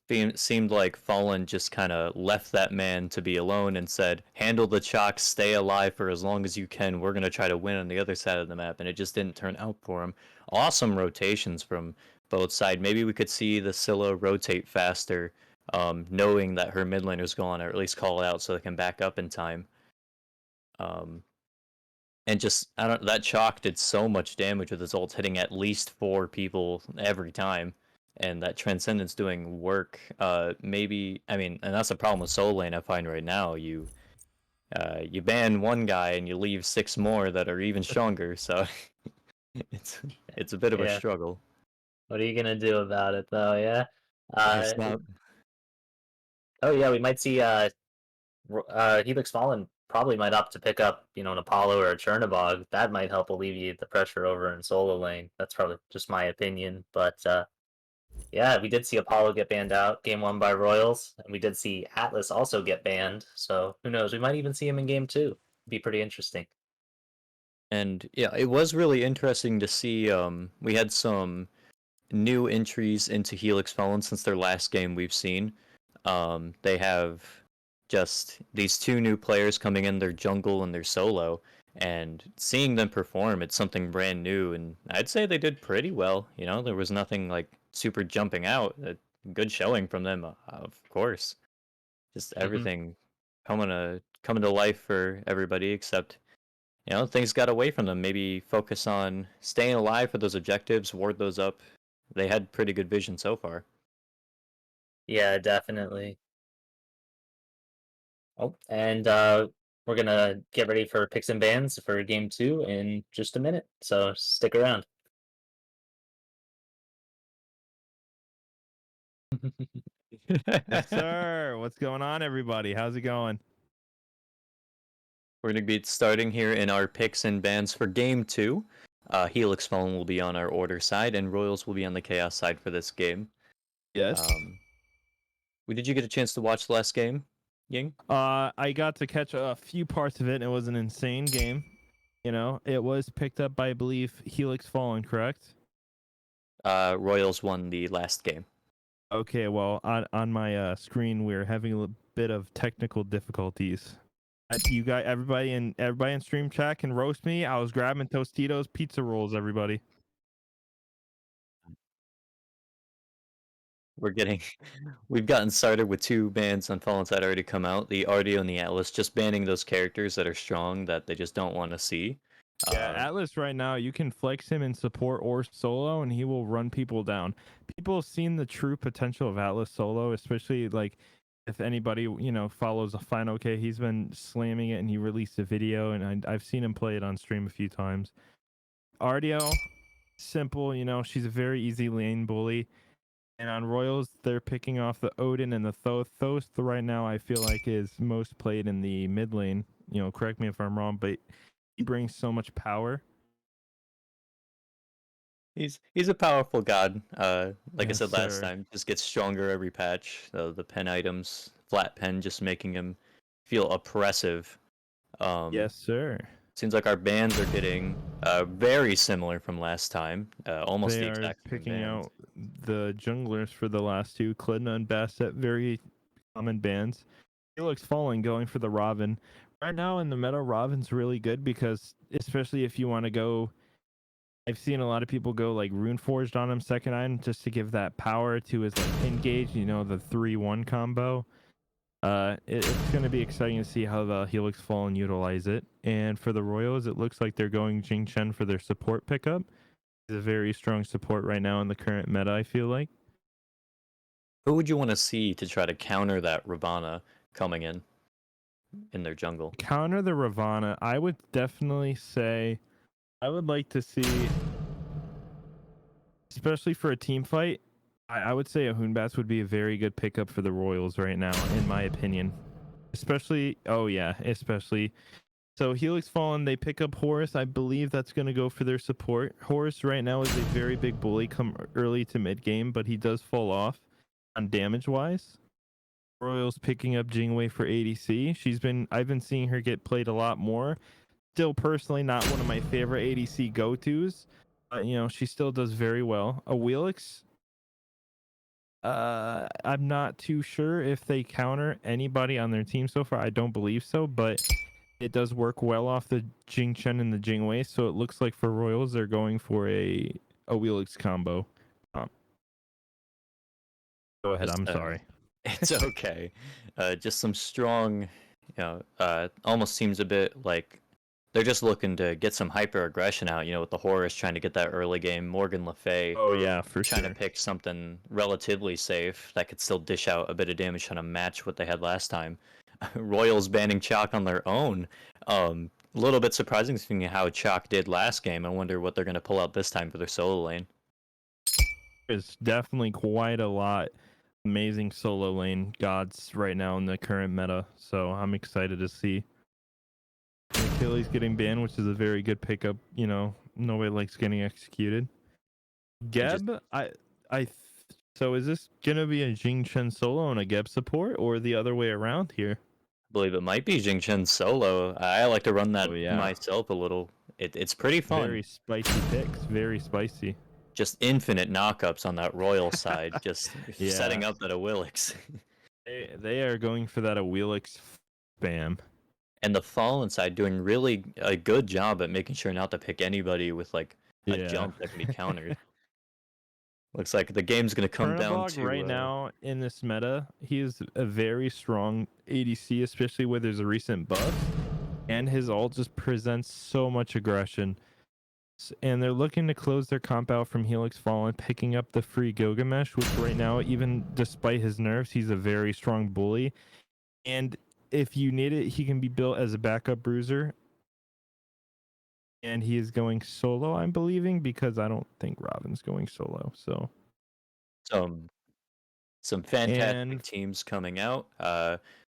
It seemed like Fallen just kind of left that man to be alone and said, handle the Chalk, stay alive for as long as you can. We're going to try to win on the other side of the map. And it just didn't turn out for him. Awesome rotations from both sides. Maybe we could see the Scylla rotate faster knowing that her mid laner's gone, or at least call it out so they can back up in time. And just I don't that Chalk did so much damage with his ult, hitting at least 4 people every time. And that Transcendence doing work. Maybe I mean, and that's the problem with solo lane I find right now. You ban one guy and you leave 6 more that are even stronger. So it's a bit of a Yeah. struggle. What are you gonna do about it, though? Yeah. There's not. Oh yeah, we might see Helix Fallen probably might opt to pick up, an Apollo or a Chernabog. That might help alleviate the pressure over in solo lane. That's probably just my opinion, but yeah, we did see Apollo get banned out game 1 by Royals, and we did see Atlas also get banned. So who knows? We might even see him in game 2. Be pretty interesting. And yeah, it was really interesting to see. We had some new entries into Helix Fallen since their last game we've seen. They have just these 2 new players coming in their jungle and their solo, and seeing them perform, it's something brand new, and I'd say they did pretty well. There was nothing like super jumping out. A good showing from them, of course. Just everything coming to life for everybody, except things got away from them. Maybe focus on staying alive for those objectives, ward those up. They had pretty good vision so far. Yeah, definitely. Oh, and we're gonna get ready for picks and bans for game 2 in just a minute. So stick around. Yes, sir. What's going on, everybody? How's it going? We're going to be starting here in our picks and bans for game 2. Helix Fallen will be on our order side, and Royals will be on the Chaos side for this game. Yes. Did you get a chance to watch the last game, Ying? I got to catch a few parts of it, and it was an insane game. It was picked up by, I believe, Helix Fallen, correct? Royals won the last game. Okay, well, on my screen, we're having a bit of technical difficulties. You guys, everybody in stream chat can roast me. I was grabbing Tostitos pizza rolls, everybody. We've gotten started with 2 bans on Fallen side already come out. The Ardio and the Atlas, just banning those characters that are strong that they just don't want to see. Yeah, Atlas right now, you can flex him in support or solo, and he will run people down. People have seen the true potential of Atlas solo, especially like if anybody follows a Fine OK. He's been slamming it, and he released a video, and I've seen him play it on stream a few times. Ardio, simple, she's a very easy lane bully. And on Royals, they're picking off the Odin and the Thoth. Thoth right now, I feel like is most played in the mid lane. Correct me if I'm wrong, but he brings so much power. He's a powerful god. Like Yes, I said last sir. time, just gets stronger every patch. The pen items, flat pen, just making him feel oppressive. Yes, sir. Seems like our bans are getting very similar from last time. Almost They the are exact same picking bans. out the junglers for the last 2. Klidna and Bastet, very common bans. Helix Fallen going for the Robin. Right now in the meta, Robin's really good because, especially if you want to go, I've seen a lot of people go like Rune Forged on him second item just to give that power to his like engage, the 3-1 combo. It's going to be exciting to see how the Helix Fallen utilize it. And for the Royals, it looks like they're going Jing Chen for their support pickup. He's a very strong support right now in the current meta, I feel like. Who would you want to see to try to counter that Ravana coming in their jungle? Counter the Ravana, I would definitely say I would like to see, especially for a team fight, I would say a Hoonbats would be a very good pickup for the Royals right now, in my opinion. Especially. So Helix Fallen, they pick up Horus. I believe that's going to go for their support. Horus right now is a very big bully come early to mid game, but he does fall off on damage wise. Royals picking up Jingwei for ADC. I've been seeing her get played a lot more. Still personally not one of my favorite ADC go-tos. But she still does very well. A Helix, I'm not too sure if they counter anybody on their team so far. I don't believe so, but it does work well off the Jing Chen and the Jingwei. So it looks like for Royals, they're going for a Helix combo. Go ahead. I'm sorry. It's okay. Just some strong, almost seems a bit like they're just looking to get some hyper aggression out. With the Horus trying to get that early game, Morgan Le Fay Oh yeah, for trying sure. to pick something relatively safe that could still dish out a bit of damage, trying to match what they had last time. Royals banning Chalk on their own. A little bit surprising seeing how Chalk did last game. I wonder what they're going to pull out this time for their solo lane. There's definitely quite a lot amazing solo lane gods right now in the current meta, so I'm excited to see. Achilles getting banned, which is a very good pickup. Nobody likes getting executed. Geb, so is this gonna be a Jing Chen solo and a Geb support, or the other way around here? I believe it might be Jing Chen solo. I like to run that Oh, yeah. myself a little. It's pretty fun. Very spicy picks, very spicy. Just infinite knockups on that Royal side, just Yeah. setting up that Awilix. They are going for that Awilix spam. And the Fallen side doing really a good job at making sure not to pick anybody with like a jump that can be countered. Looks like the game's gonna come down Chernobog to right now in this meta, he is a very strong ADC, especially where there's a recent buff, and his ult just presents so much aggression. And they're looking to close their comp out from Helix Fallen, picking up the free Gilgamesh, which right now, even despite his nerfs, he's a very strong bully. And if you need it, he can be built as a backup bruiser. And he is going solo, I'm believing, because I don't think Robin's going solo. So some fantastic teams coming out.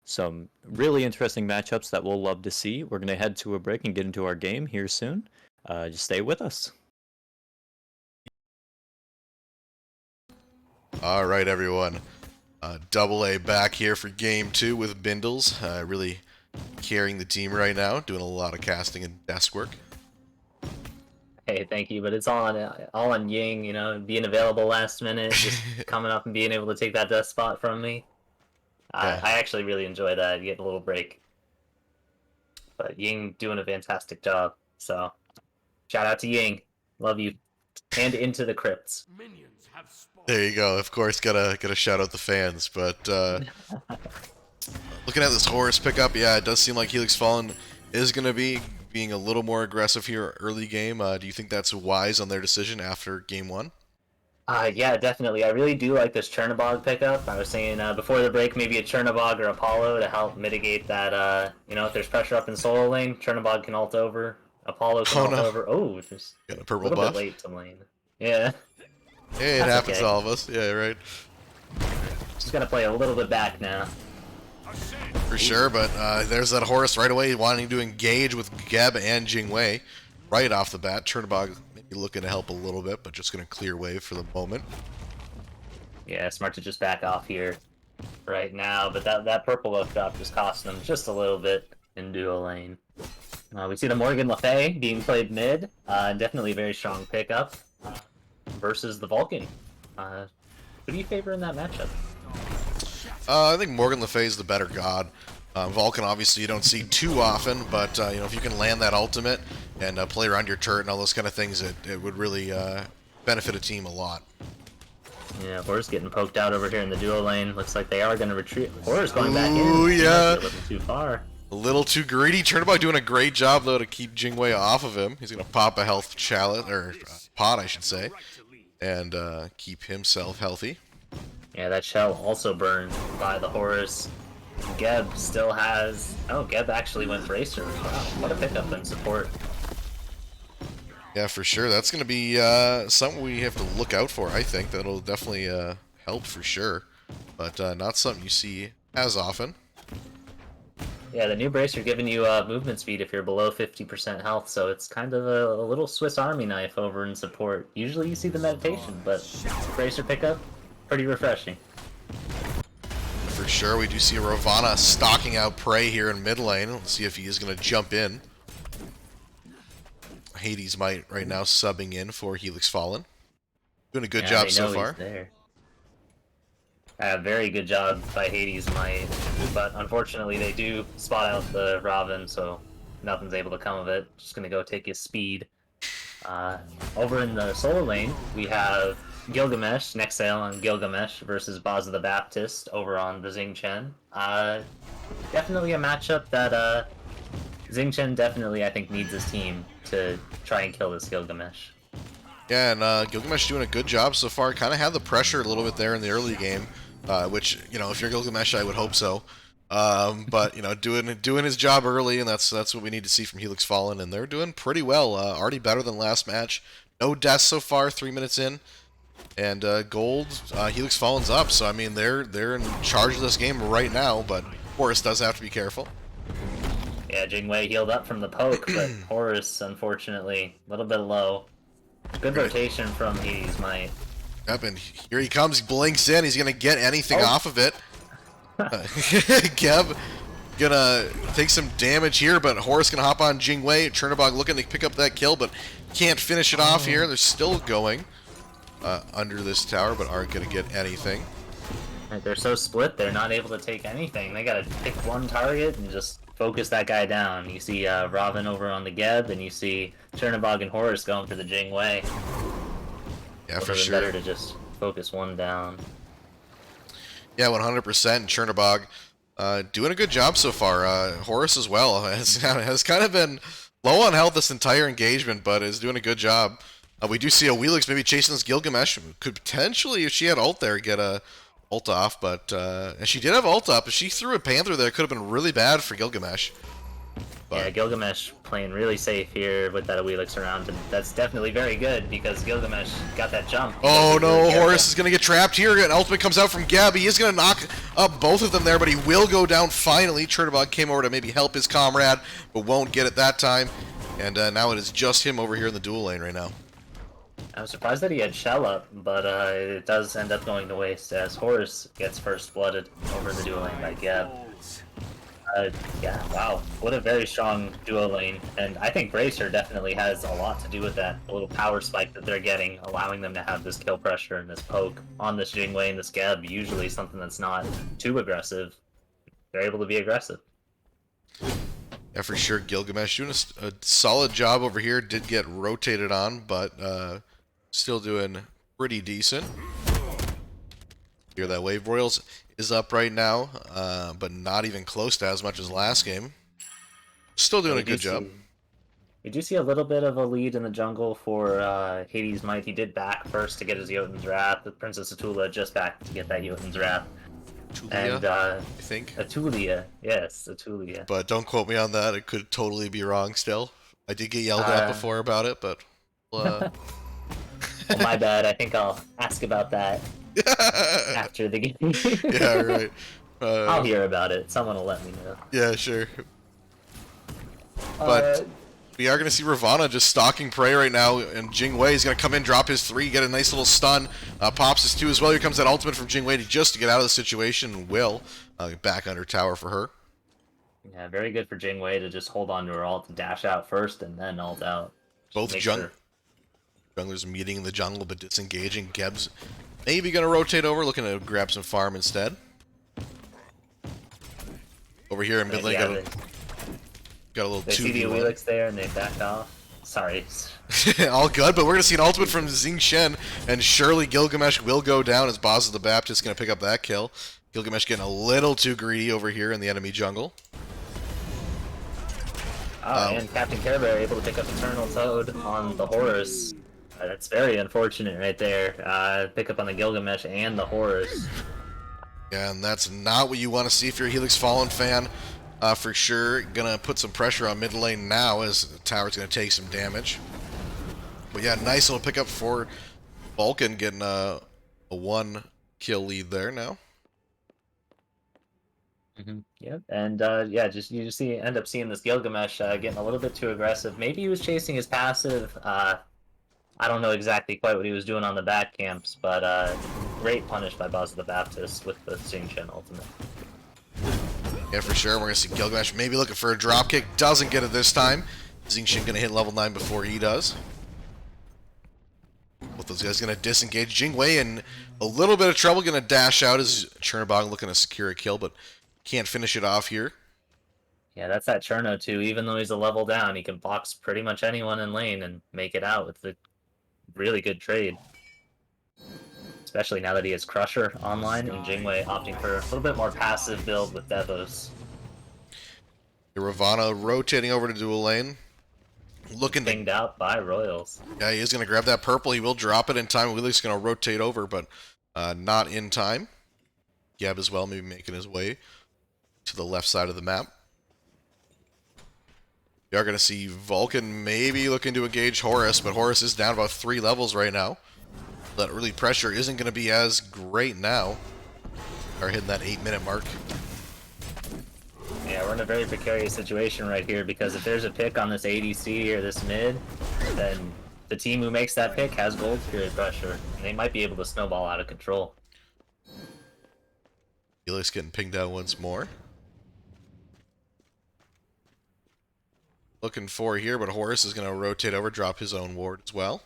Some really interesting matchups that we'll love to see. We're gonna head to a break and get into our game here soon. Just stay with us. All right, everyone. DoubleA back here for game 2 with Bindles. Really carrying the team right now, doing a lot of casting and desk work. Hey, thank you, but it's all on Ying, being available last minute, just coming up and being able to take that desk spot from me. Yeah. I actually really enjoy that, getting a little break. But Ying doing a fantastic job, so shout out to Ying. Love you. And into the crypts. There you go. Of course, gotta shout out the fans. But looking at this Horus pickup, yeah, it does seem like Helix Fallen is gonna be being a little more aggressive here early game. Do you think that's wise on their decision after game 1? Yeah, definitely. I really do like this Chernobog pickup. I was saying before the break, maybe a Chernobog or Apollo to help mitigate that, if there's pressure up in solo lane, Chernobog can ult over, Apollo can ult over. Oh, just got a a purple little buff. bit late to lane. Yeah. Hey, it That's happens okay. to all of us. Yeah, right. Just gotta play a little bit back now. For sure, but there's that Horus right away wanting to engage with Geb and Jingwei right off the bat. Chernobog maybe looking to help a little bit, but just going to clear wave for the moment. Yeah, smart to just back off here right now, but that purple buff drop just costing them just a little bit in duo lane. We see the Morgan Le Fay being played mid. Definitely a very strong pickup versus the Vulcan. Who do you favor in that matchup? I think Morgan Le Fay is the better god. Vulcan, obviously, you don't see too often, but if you can land that ultimate and play around your turret and all those kind of things, it would really benefit a team a lot. Yeah, Horus getting poked out over here in the duo lane. Looks like they are going to retreat. Horus going back in. Ooh, yeah. A little too far. A little too greedy. Chernobog doing a great job, though, to keep Jingwei off of him. He's going to pop a health chalice, or pot, I should say, and keep himself healthy. Yeah, that shell also burned by the Horus. Geb still has... Oh, Geb actually went Bracer. Wow, what a pickup and support. Yeah, for sure. That's going to be something we have to look out for, I think. That'll definitely help for sure. But not something you see as often. Yeah, the new Bracer giving you movement speed if you're below 50% health, so it's kind of a little Swiss Army knife over in support. Usually you see the meditation, but Bracer pickup, pretty refreshing. For sure, we do see Ravana stalking out prey here in mid lane. Let's see if he is going to jump in. Hades might right now subbing in for Helix Fallen. Doing a good job so far. Very good job by Hades Might, but unfortunately they do spot out the Robin, so nothing's able to come of it. Just gonna go take his speed. Over in the solo lane, we have Gilgamesh, next sale on Gilgamesh versus Boz the Baptist over on the Xingqian. Definitely a matchup that Xingqian definitely, I think, needs his team to try and kill this Gilgamesh. Yeah, and Gilgamesh doing a good job so far. Kind of had the pressure a little bit there in the early game, which, you know, if you're Gilgamesh, I would hope so. But you know, doing his job early, and that's what we need to see from Helix Fallen, and they're doing pretty well. Already better than last match. No deaths so far, 3 minutes in, and gold. Helix Fallen's up, so I mean they're in charge of this game right now. But Horus does have to be careful. Yeah, Jingwei healed up from the poke, but Horus, unfortunately, a little bit low. Good rotation from Smite. Yep, and here he comes. He blinks in. He's gonna get anything off of it. Geb gonna take some damage here, but Horus gonna hop on Jingwei. Chernobog looking to pick up that kill, but can't finish it off here. They're still going under this tower, but aren't gonna get anything. They're so split, they're not able to take anything. They gotta pick one target and just focus that guy down. You see Robin over on the Geb, and you see Chernobog and Horus going for the Jingwei. Yeah, for sure. Better to just focus one down. Yeah, 100%. Chernobog doing a good job so far. Horus as well has kind of been low on health this entire engagement, but is doing a good job. We do see a Helix maybe chasing this Gilgamesh. Could potentially, if she had ult there, get a ult off, but and she did have ult up. If she threw a Panther there, it could have been really bad for Gilgamesh. But yeah, Gilgamesh playing really safe here with that Helix around, and that's definitely very good because Gilgamesh got that jump. Oh no, Horus is going to get trapped here. An ultimate comes out from Gab. He is going to knock up both of them there, but he will go down finally. Chernobog came over to maybe help his comrade, but won't get it that time. And now it is just him over here in the dual lane right now. I'm surprised that he had Shell up, but it does end up going to waste as Horus gets first blooded over the dual lane by Gab. Yeah, wow. What a very strong duo lane. And I think Bracer definitely has a lot to do with that. A little power spike that they're getting, allowing them to have this kill pressure and this poke on this Jingwei and this Geb. Usually something that's not too aggressive. They're able to be aggressive. Yeah, for sure. Gilgamesh doing a solid job over here. Did get rotated on, but still doing pretty decent. Hear that wave. Royals is up right now, but not even close to as much as last game. Still doing a good job. We do see a little bit of a lead in the jungle for Hades Might. He did back first to get his Jotun's Wrath. The Princess Atula just back to get that Jotun's Wrath. Atulia, and I think. Atulia, yes, Atulia. But don't quote me on that. It could totally be wrong still. I did get yelled at before about it, but... Well, my bad. I think I'll ask about that after the game. Yeah, right. I'll hear about it. Someone will let me know. Yeah, sure. But we are going to see Ravana just stalking prey right now, and Jingwei is going to come in, drop his 3, get a nice little stun, pops his 2 as well. Here comes that ultimate from Jingwei just to get out of the situation, and will back under tower for her. Yeah, very good for Jingwei to just hold on to her ult, dash out first, and then ult out. Both junglers meeting in the jungle, but disengaging. Geb's maybe going to rotate over, looking to grab some farm instead. Over here in mid lane, got a little 2v1. They see the Helix there and they back off. Sorry. All good, but we're going to see an ultimate from Xingqian, and surely Gilgamesh will go down as Boz of the Baptist going to pick up that kill. Gilgamesh getting a little too greedy over here in the enemy jungle. And Captain Care Bear able to pick up Eternal Toad on the Horus. That's very unfortunate right there. Pick up on the Gilgamesh and the Horus. Yeah, and that's not what you want to see if you're a Helix Fallen fan. For sure, gonna put some pressure on mid lane now as the tower's gonna take some damage. But yeah, nice little pickup for Vulcan, getting a 1 kill lead there now. Yep, and yeah, you just end up seeing this Gilgamesh getting a little bit too aggressive. Maybe he was chasing his passive. I don't know exactly quite what he was doing on the back camps, but great punish by Boz the Baptist with the Xingqian ultimate. Yeah, for sure. We're going to see Gilgamesh maybe looking for a dropkick. Doesn't get it this time. Xingqian going to hit level 9 before he does. Both those guys going to disengage. Jingwei in a little bit of trouble. Going to dash out as Chernobog looking to secure a kill, but can't finish it off here. Yeah, that's that Cherno too. Even though he's a level down, he can box pretty much anyone in lane and make it out with the really good trade. especially now that he has Crusher online, and Jingwei opting for a little bit more passive build with Devos. Ravana rotating over to dual lane. Looking to... Pinged out by Royals. Yeah, he is going to grab that purple. He will drop it in time. Helix going to rotate over, but not in time. Geb as well, maybe making his way to the left side of the map. We are going to see Vulcan maybe looking to engage Horus, but Horus is down about 3 levels right now. That early pressure isn't going to be as great now. Are hitting that 8-minute mark. Yeah, we're in a very precarious situation right here, because if there's a pick on this ADC or this mid, then the team who makes that pick has gold period pressure, and they might be able to snowball out of control. Helix getting pinged out once more. Looking for here, but Horus is going to rotate over, drop his own ward as well.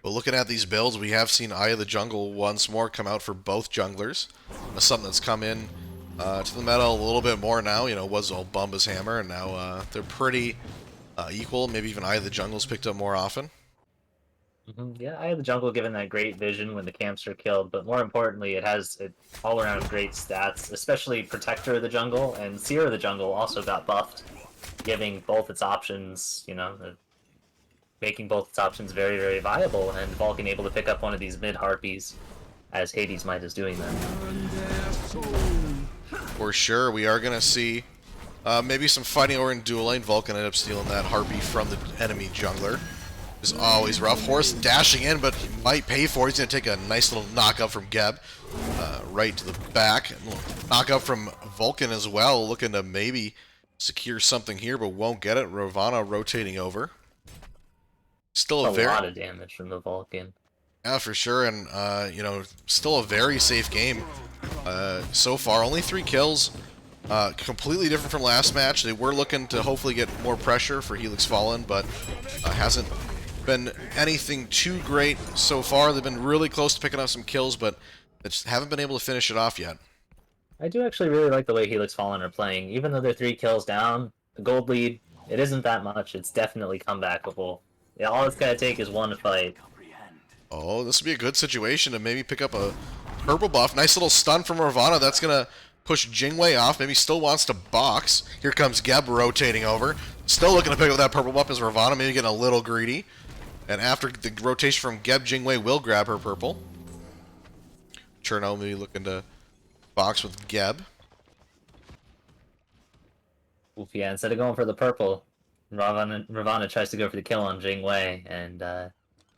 But looking at these builds, we have seen Eye of the Jungle once more come out for both junglers. That's something that's come in to the meta a little bit more now. You know, it was all Bumba's Hammer, and now they're pretty equal. Maybe even Eye of the Jungle's picked up more often. Yeah, Eye of the Jungle given that great vision when the camps are killed, but more importantly, it has all-around great stats, especially Protector of the Jungle, and Seer of the Jungle also got buffed, giving both its options, you know, making both its options very, very viable, and Vulcan able to pick up one of these mid-harpies, as Hades Might is doing that. For sure, we are going to see maybe some fighting over in dual lane. Vulcan ended up stealing that harpy from the enemy jungler. Is always rough. Horus dashing in, but he might pay for it. He's going to take a nice little knockup from Geb right to the back. Knockup from Vulcan as well, looking to maybe secure something here, but won't get it. Ravana rotating over. Still a lot of damage from the Vulcan. Yeah, for sure, and you know, still a very safe game so far. Only 3 kills. Completely different from last match. They were looking to hopefully get more pressure for Helix Fallen, but hasn't been anything too great so far. They've been really close to picking up some kills, but they just haven't been able to finish it off yet. I do actually really like the way Helix Fallen are playing. Even though they're 3 kills down, the gold lead, it isn't that much. It's definitely comebackable. Yeah, all it's gotta take is one fight. Oh, this would be a good situation to maybe pick up a purple buff. Nice little stun from Ravana. That's gonna push Jingwei off. Maybe still wants to box. Here comes Geb rotating over. Still looking to pick up that purple buff as Ravana, maybe getting a little greedy. And after the rotation from Geb, Jingwei will grab her purple. Cherno maybe looking to box with Geb. Oof, yeah, instead of going for the purple, Ravana tries to go for the kill on Jingwei, and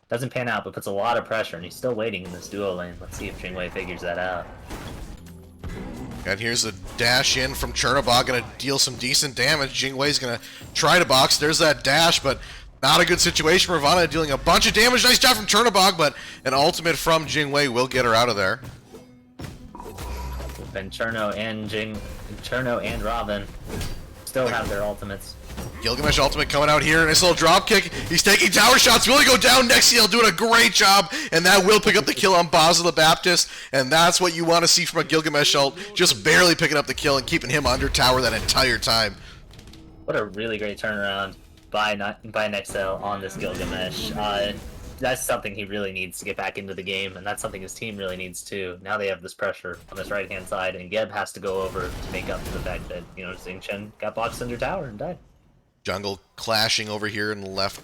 doesn't pan out, but puts a lot of pressure, and he's still waiting in this duo lane. Let's see if Jingwei figures that out. And here's a dash in from Chernobog, gonna deal some decent damage. Jingwei's gonna try to box. There's that dash, but not a good situation. Ravana dealing a bunch of damage. Nice job from Chernobog, but an ultimate from Jingwei will get her out of there. And Cherno and Robin still have their ultimates. Gilgamesh ultimate coming out here. Nice little drop kick. He's taking tower shots. Will he go down? Nexiel doing a great job, and that will pick up the kill on Basil the Baptist, and that's what you want to see from a Gilgamesh ult. Just barely picking up the kill and keeping him under tower that entire time. What a really great turnaround by Nexiel on this Gilgamesh. That's something he really needs to get back into the game, and that's something his team really needs too. Now they have this pressure on this right-hand side, and Geb has to go over to make up for the fact that, you know, Xing Chen got boxed under tower and died. Jungle clashing over here in the left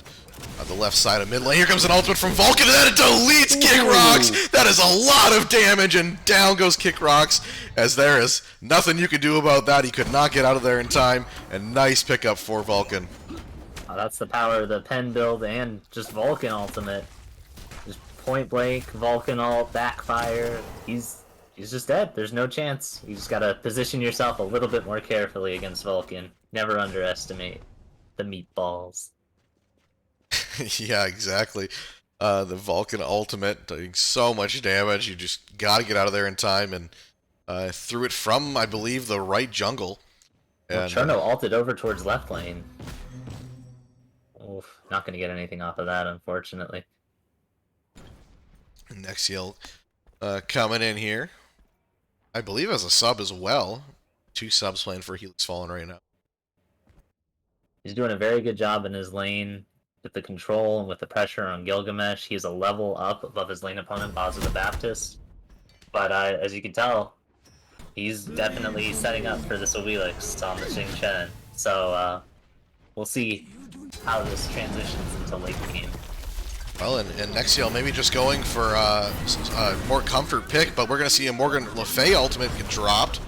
side of mid lane. Here comes an ultimate from Vulcan, and then it deletes Kick Rocks. That is a lot of damage, and down goes Kick Rocks, as there is nothing you can do about that. He could not get out of there in time, and nice pickup for Vulcan. That's the power of the pen build and just Vulcan ultimate. Just point blank, Vulcan ult, backfire. He's just dead. There's no chance. You just gotta position yourself a little bit more carefully against Vulcan. Never underestimate the meatballs. Yeah, exactly. The Vulcan ultimate doing so much damage. You just gotta get out of there in time, and threw it from, I believe, the right jungle. And Cherno ulted over towards left lane. Oof, not going to get anything off of that, unfortunately. Nexiel coming in here. I believe as a sub as well. 2 subs playing for Helix Fallen right now. He's doing a very good job in his lane. with the control and with the pressure on Gilgamesh. He's a level up above his lane opponent, Baza the Baptist. But as you can tell, he's definitely setting up for this Helix on the Xing Chen. So we'll see how this transitions into late game. Well, and Nexiel maybe just going for a more comfort pick, but we're going to see a Morgan Le Fay ultimate get dropped.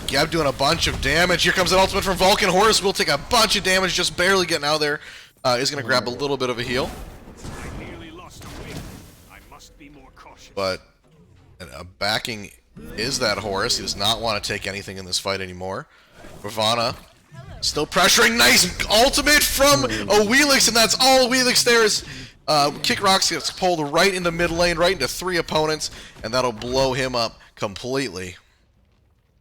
Geb doing a bunch of damage. Here comes an ultimate from Vulcan. Horus will take a bunch of damage, just barely getting out there. He's going to grab a little bit of a heal. But backing is that Horus. He does not want to take anything in this fight anymore. Ravana still pressuring. Nice ultimate from a Helix, and that's all Helix there is. Kick Rocks gets pulled right into mid lane, right into 3 opponents, and that'll blow him up completely.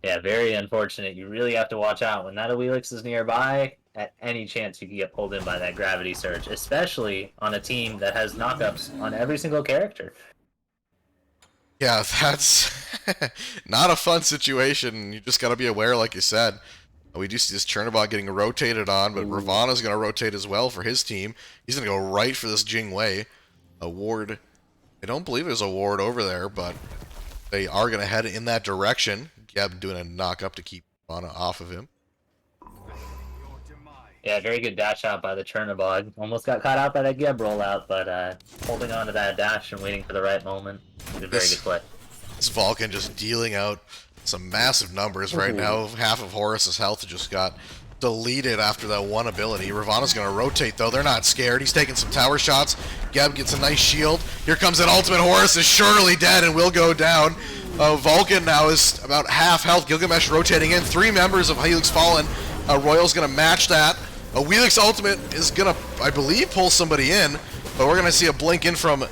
Yeah, very unfortunate. You really have to watch out when that Helix is nearby. At any chance you can get pulled in by that gravity surge, especially on a team that has knockups on every single character. Yeah, that's not a fun situation. You just got to be aware, like you said. We do see this Chernobog getting rotated on, but Ravana's going to rotate as well for his team. He's going to go right for this Jing Wei. A ward. I don't believe there's a ward over there, but they are going to head in that direction. Geb doing a knock up to keep Ravana off of him. Yeah, very good dash out by the Chernobog. Almost got caught out by that Geb rollout, but holding on to that dash and waiting for the right moment. Did a very good play. This Vulcan just dealing out some massive numbers right now. Half of Horus's health just got deleted after that one ability. Ravana's going to rotate, though. They're not scared. He's taking some tower shots. Geb gets a nice shield. Here comes an ultimate. Horus is surely dead and will go down. Vulcan now is about half health. Gilgamesh rotating in. 3 members of Helix Fallen. Royal's going to match that. A Helix ultimate is going to, I believe, pull somebody in. But we're going to see a blink in from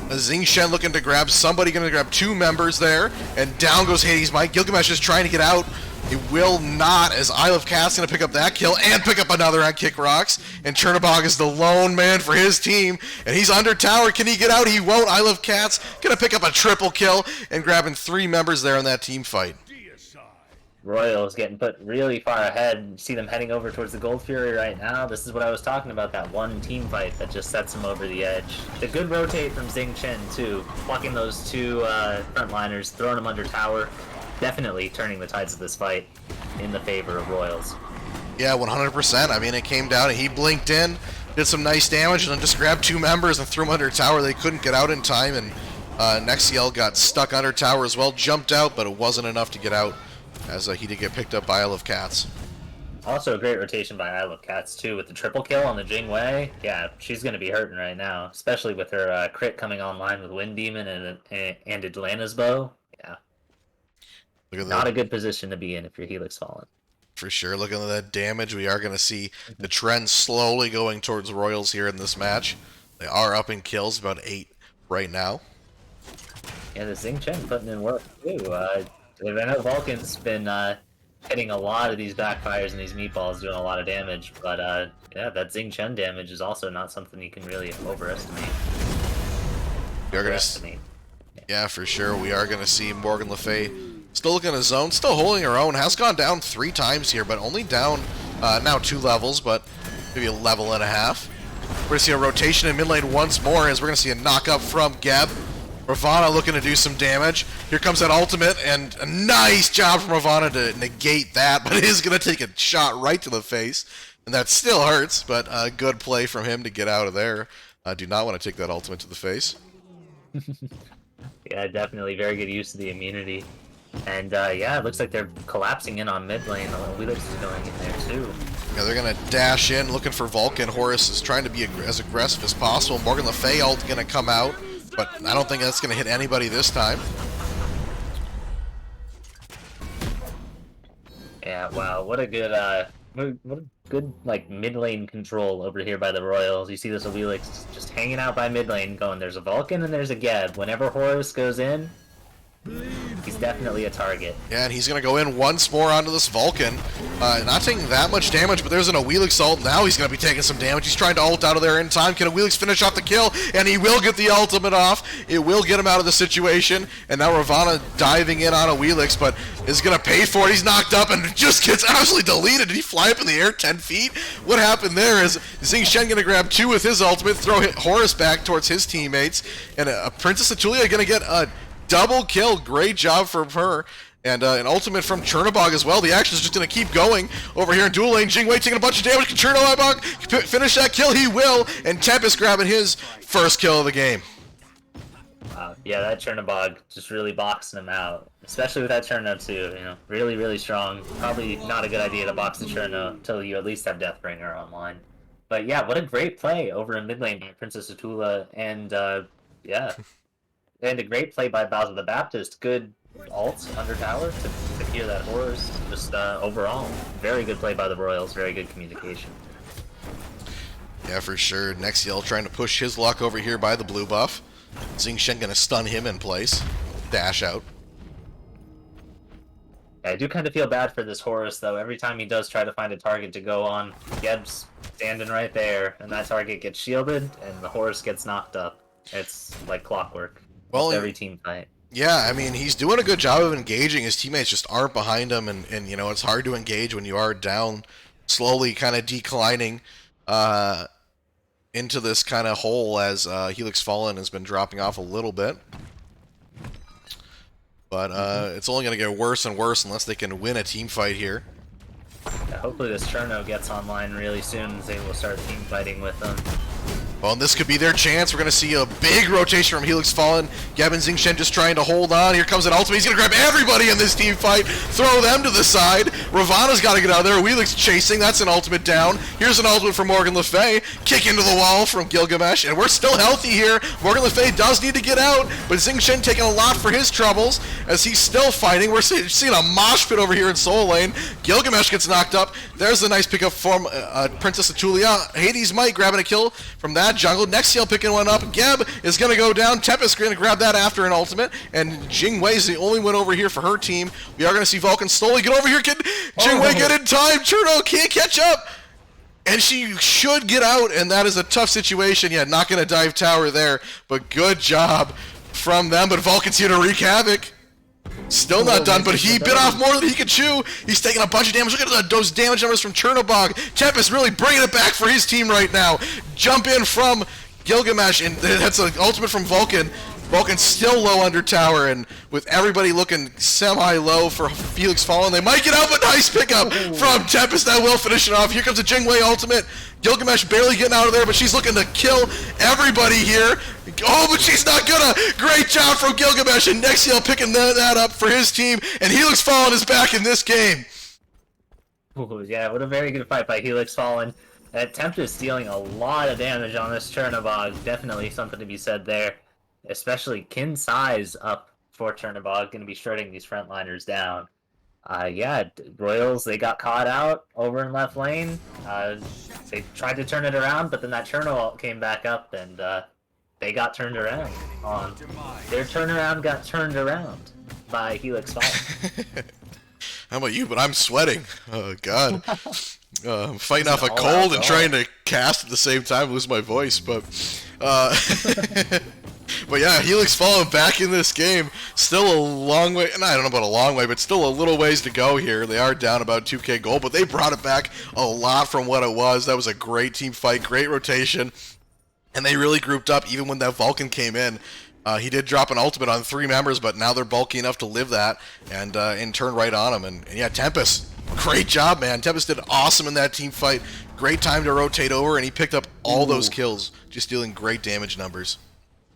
Xing Shen looking to grab somebody, going to grab 2 members there, and down goes Hades Mike. Gilgamesh is trying to get out. He will not, as Isle of Cat's going to pick up that kill and pick up another on Kick Rocks. And Chernobog is the lone man for his team, and he's under tower. Can he get out? He won't. Isle of Cat's going to pick up a triple kill and grabbing 3 members there in that team fight. Royals getting put really far ahead. You see them heading over towards the Gold Fury right now. This is what I was talking about, that one team fight that just sets them over the edge. The good rotate from Xing Chen, too. Plucking those 2 frontliners, throwing them under tower. Definitely turning the tides of this fight in the favor of Royals. Yeah, 100%. I mean, it came down and he blinked in, did some nice damage, and then just grabbed 2 members and threw them under tower. They couldn't get out in time, and Nexiel got stuck under tower as well. Jumped out, but it wasn't enough to get out, as he did get picked up by Isle of Cats. Also a great rotation by Isle of Cats, too, with the triple kill on the Jing Wei. Yeah, she's going to be hurting right now, especially with her crit coming online with Wind Demon and Atlanta's Bow. Yeah. Not a good position to be in if you're Helix Fallen. For sure. Looking at that damage, we are going to see the trend slowly going towards Royals here in this match. They are up in kills, about 8 right now. Yeah, the Xing Chen putting in work, too. I know Vulcan's been hitting a lot of these backfires and these meatballs, doing a lot of damage, but yeah, that Xing Chen damage is also not something you can really overestimate. Yeah, for sure. We are going to see Morgan Le Fay still looking at his zone, still holding her own. Has gone down 3 times here, but only down now 2 levels, but maybe a level and a half. We're going to see a rotation in mid lane once more, as we're going to see a knock up from Geb. Ravana looking to do some damage. Here comes that ultimate, and a nice job from Ravana to negate that, but it is going to take a shot right to the face, and that still hurts, but a good play from him to get out of there. I do not want to take that ultimate to the face. Yeah, definitely very good use of the immunity. And yeah, it looks like they're collapsing in on mid lane. Helix is going in there too. Yeah, they're going to dash in, looking for Vulcan. Horus is trying to be as aggressive as possible. Morgan Le Fay ult going to come out, but I don't think that's going to hit anybody this time. Yeah, wow, what a good like mid lane control over here by the Royals. You see this Helix just hanging out by mid lane, going, there's a Vulcan and there's a Geb. Whenever Horus goes in, He's definitely a target. Yeah, and he's going to go in once more onto this Vulcan. Not taking that much damage, but there's an Helix ult. Now he's going to be taking some damage. He's trying to ult out of there in time. Can Helix finish off the kill? And he will get the ultimate off. It will get him out of the situation. And now Ravana diving in on Helix, but is going to pay for it. He's knocked up and just gets absolutely deleted. Did he fly up in the air 10 feet? What happened there is Xing Shen going to grab 2 with his ultimate, throw Horus back towards his teammates, and Princess Atulia going to get a double kill. Great job from her. And an ultimate from Chernobog as well. The action is just going to keep going over here in dual lane. Jingwei taking a bunch of damage. Can Chernobog finish that kill? He will. And Tempest grabbing his first kill of the game. Yeah, that Chernobog just really boxing him out. Especially with that Cherno too, you know. Really, really strong. Probably not a good idea to box the Cherno until you at least have Deathbringer online. But yeah, what a great play over in mid lane by Princess Atula. And yeah. And a great play by Bowser the Baptist. Good ult under tower to clear that Horus. Just overall, very good play by the Royals. Very good communication. Yeah, for sure. Nexiel trying to push his luck over here by the blue buff. Xing Shen gonna stun him in place. Dash out. Yeah, I do kind of feel bad for this Horus though. Every time he does try to find a target to go on, Geb's standing right there, and that target gets shielded, and the Horus gets knocked up. It's like clockwork. Well, every team fight. Yeah, I mean, he's doing a good job of engaging. His teammates just aren't behind him, and you know, it's hard to engage when you are down, slowly kind of declining into this kind of hole as Helix Fallen has been dropping off a little bit. But it's only going to get worse and worse unless they can win a team fight here. Yeah, hopefully this Cherno gets online really soon and they will start team fighting with them. Well, and this could be their chance. We're going to see a big rotation from Helix Fallen. Gavin Xing Shen just trying to hold on. Here comes an ultimate. He's going to grab everybody in this team fight, throw them to the side. Ravana's got to get out of there. Helix chasing. That's an ultimate down. Here's an ultimate from Morgan Le Fay. Kick into the wall from Gilgamesh. And we're still healthy here. Morgan Le Fay does need to get out, but Xing Shen taking a lot for his troubles as he's still fighting. We're seeing a mosh pit over here in Soul Lane. Gilgamesh gets knocked up. There's a nice pickup from Princess Atulia. Hades Might grabbing a kill from that jungle. Nexiel picking one up. Geb is going to go down. Tempest going to grab that after an ultimate. And Jingwei is the only one over here for her team. We are going to see Vulcan slowly get over here. Can Jingwei get in time? Cherno can't catch up. And she should get out, and that is a tough situation. Yeah, not going to dive tower there, but good job from them. But Vulcan's here to wreak havoc. Still not done, but he bit off more than he could chew. He's taking a bunch of damage. Look at those damage numbers from Chernobog. Tempest really bringing it back for his team right now. Jump in from Gilgamesh, and that's an ultimate from Vulcan. Vulcan's still low under tower, and with everybody looking semi-low for Helix Fallen, they might get out, but nice pickup from Tempest. That will finish it off. Here comes a Jingwei ultimate. Gilgamesh barely getting out of there, but she's looking to kill everybody here. Oh, but she's not gonna. Great job from Gilgamesh, and Nexiel picking that up for his team, and Helix Fallen is back in this game. Ooh, yeah, what a very good fight by Helix Fallen. Tempest dealing a lot of damage on this Chernobog. Definitely something to be said there. Especially Kin size up for Chernobog, going to be shredding these frontliners down. Yeah, Royals, they got caught out over in left lane. They tried to turn it around, but then that Cherno came back up, and they got turned around. Their turnaround got turned around by Helix Fallen. How about you? But I'm sweating. Oh, God. I'm fighting off a cold and trying to cast at the same time, lose my voice, but... But yeah, Helix Fallen back in this game. Still a long way, and I don't know about a long way, but still a little ways to go here. They are down about 2k gold, but they brought it back a lot from what it was. That was a great team fight, great rotation, and they really grouped up even when that Vulcan came in. He did drop an ultimate on 3 members, but now they're bulky enough to live that and turn right on him. And yeah, Tempest, great job, man. Tempest did awesome in that team fight. Great time to rotate over, and he picked up all those kills, just dealing great damage numbers.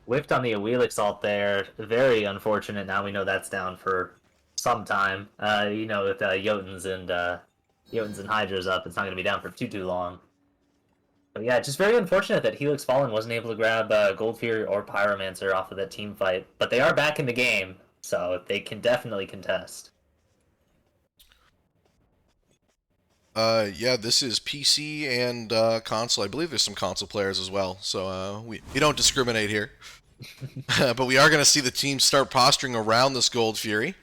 Whiffed on the Helix ult there. Very unfortunate. Now we know that's down for some time. You know, with Jotuns and Hydra's up, it's not going to be down for too long. But yeah, just very unfortunate that Helix Fallen wasn't able to grab Gold Fury or Pyromancer off of that team fight. But they are back in the game, so they can definitely contest. Yeah, this is PC and console. I believe there's some console players as well, so we don't discriminate here. But we are going to see the team start posturing around this Gold Fury.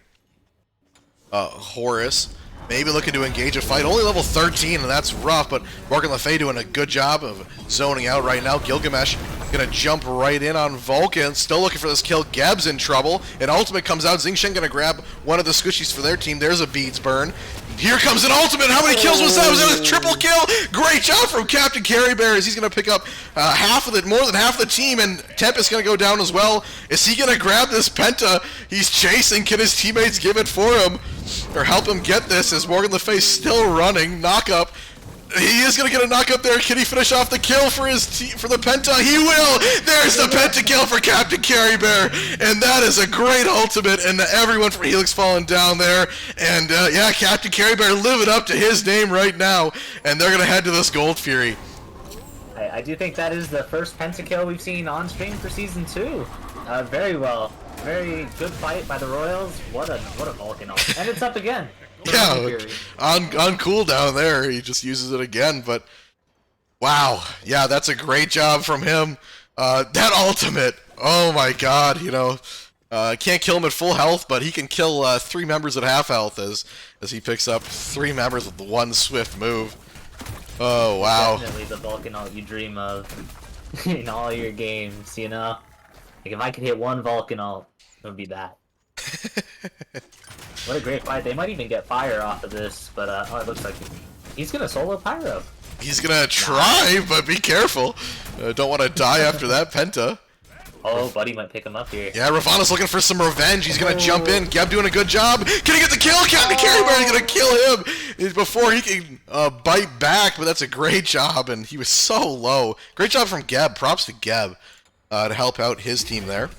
Horus maybe looking to engage a fight. Only level 13, and that's rough, but Morgan Le Fay doing a good job of zoning out right now. Gilgamesh going to jump right in on Vulcan. Still looking for this kill. Geb's in trouble. An ultimate comes out. Xingqian going to grab one of the squishies for their team. There's a beads burn. Here comes an ultimate. How many kills was that? Was that a triple kill? Great job from Captain Carry Bear as he's going to pick up more than half of the team, and Tempest going to go down as well. Is he going to grab this Penta? He's chasing. Can his teammates give it for him or help him get this as Morgan Le Fay still running? Knock up. He is going to get a knock up there. Can he finish off the kill for for the Penta? He will! There's the Penta kill for Captain Carry Bear. And that is a great ultimate. And everyone for Helix falling down there. And yeah, Captain Carry Bear living up to his name right now. And they're going to head to this Gold Fury. I do think that is the first Penta kill we've seen on stream for Season 2. Very well. Very good fight by the Royals. What a Vulcan ult. And it's up again. Yeah, on cooldown there, he just uses it again, but wow, yeah, that's a great job from him. That ultimate, oh my god, you know, can't kill him at full health, but he can kill 3 members at half health as he picks up 3 members with one swift move. Oh, wow. Definitely the Vulcan ult you dream of in all your games, you know? Like, if I could hit one Vulcan ult, it would be that. What a great fight. They might even get fire off of this, but oh, it looks like he's gonna solo Pyro. He's gonna try, but be careful. Don't want to die after that Penta. Oh, Buddy might pick him up here. Yeah, Ravana's looking for some revenge. He's gonna jump in. Geb doing a good job. Can he get the kill? Captain Carry Bear is gonna kill him before he can bite back, but that's a great job, and he was so low. Great job from Geb. Props to Geb to help out his team there.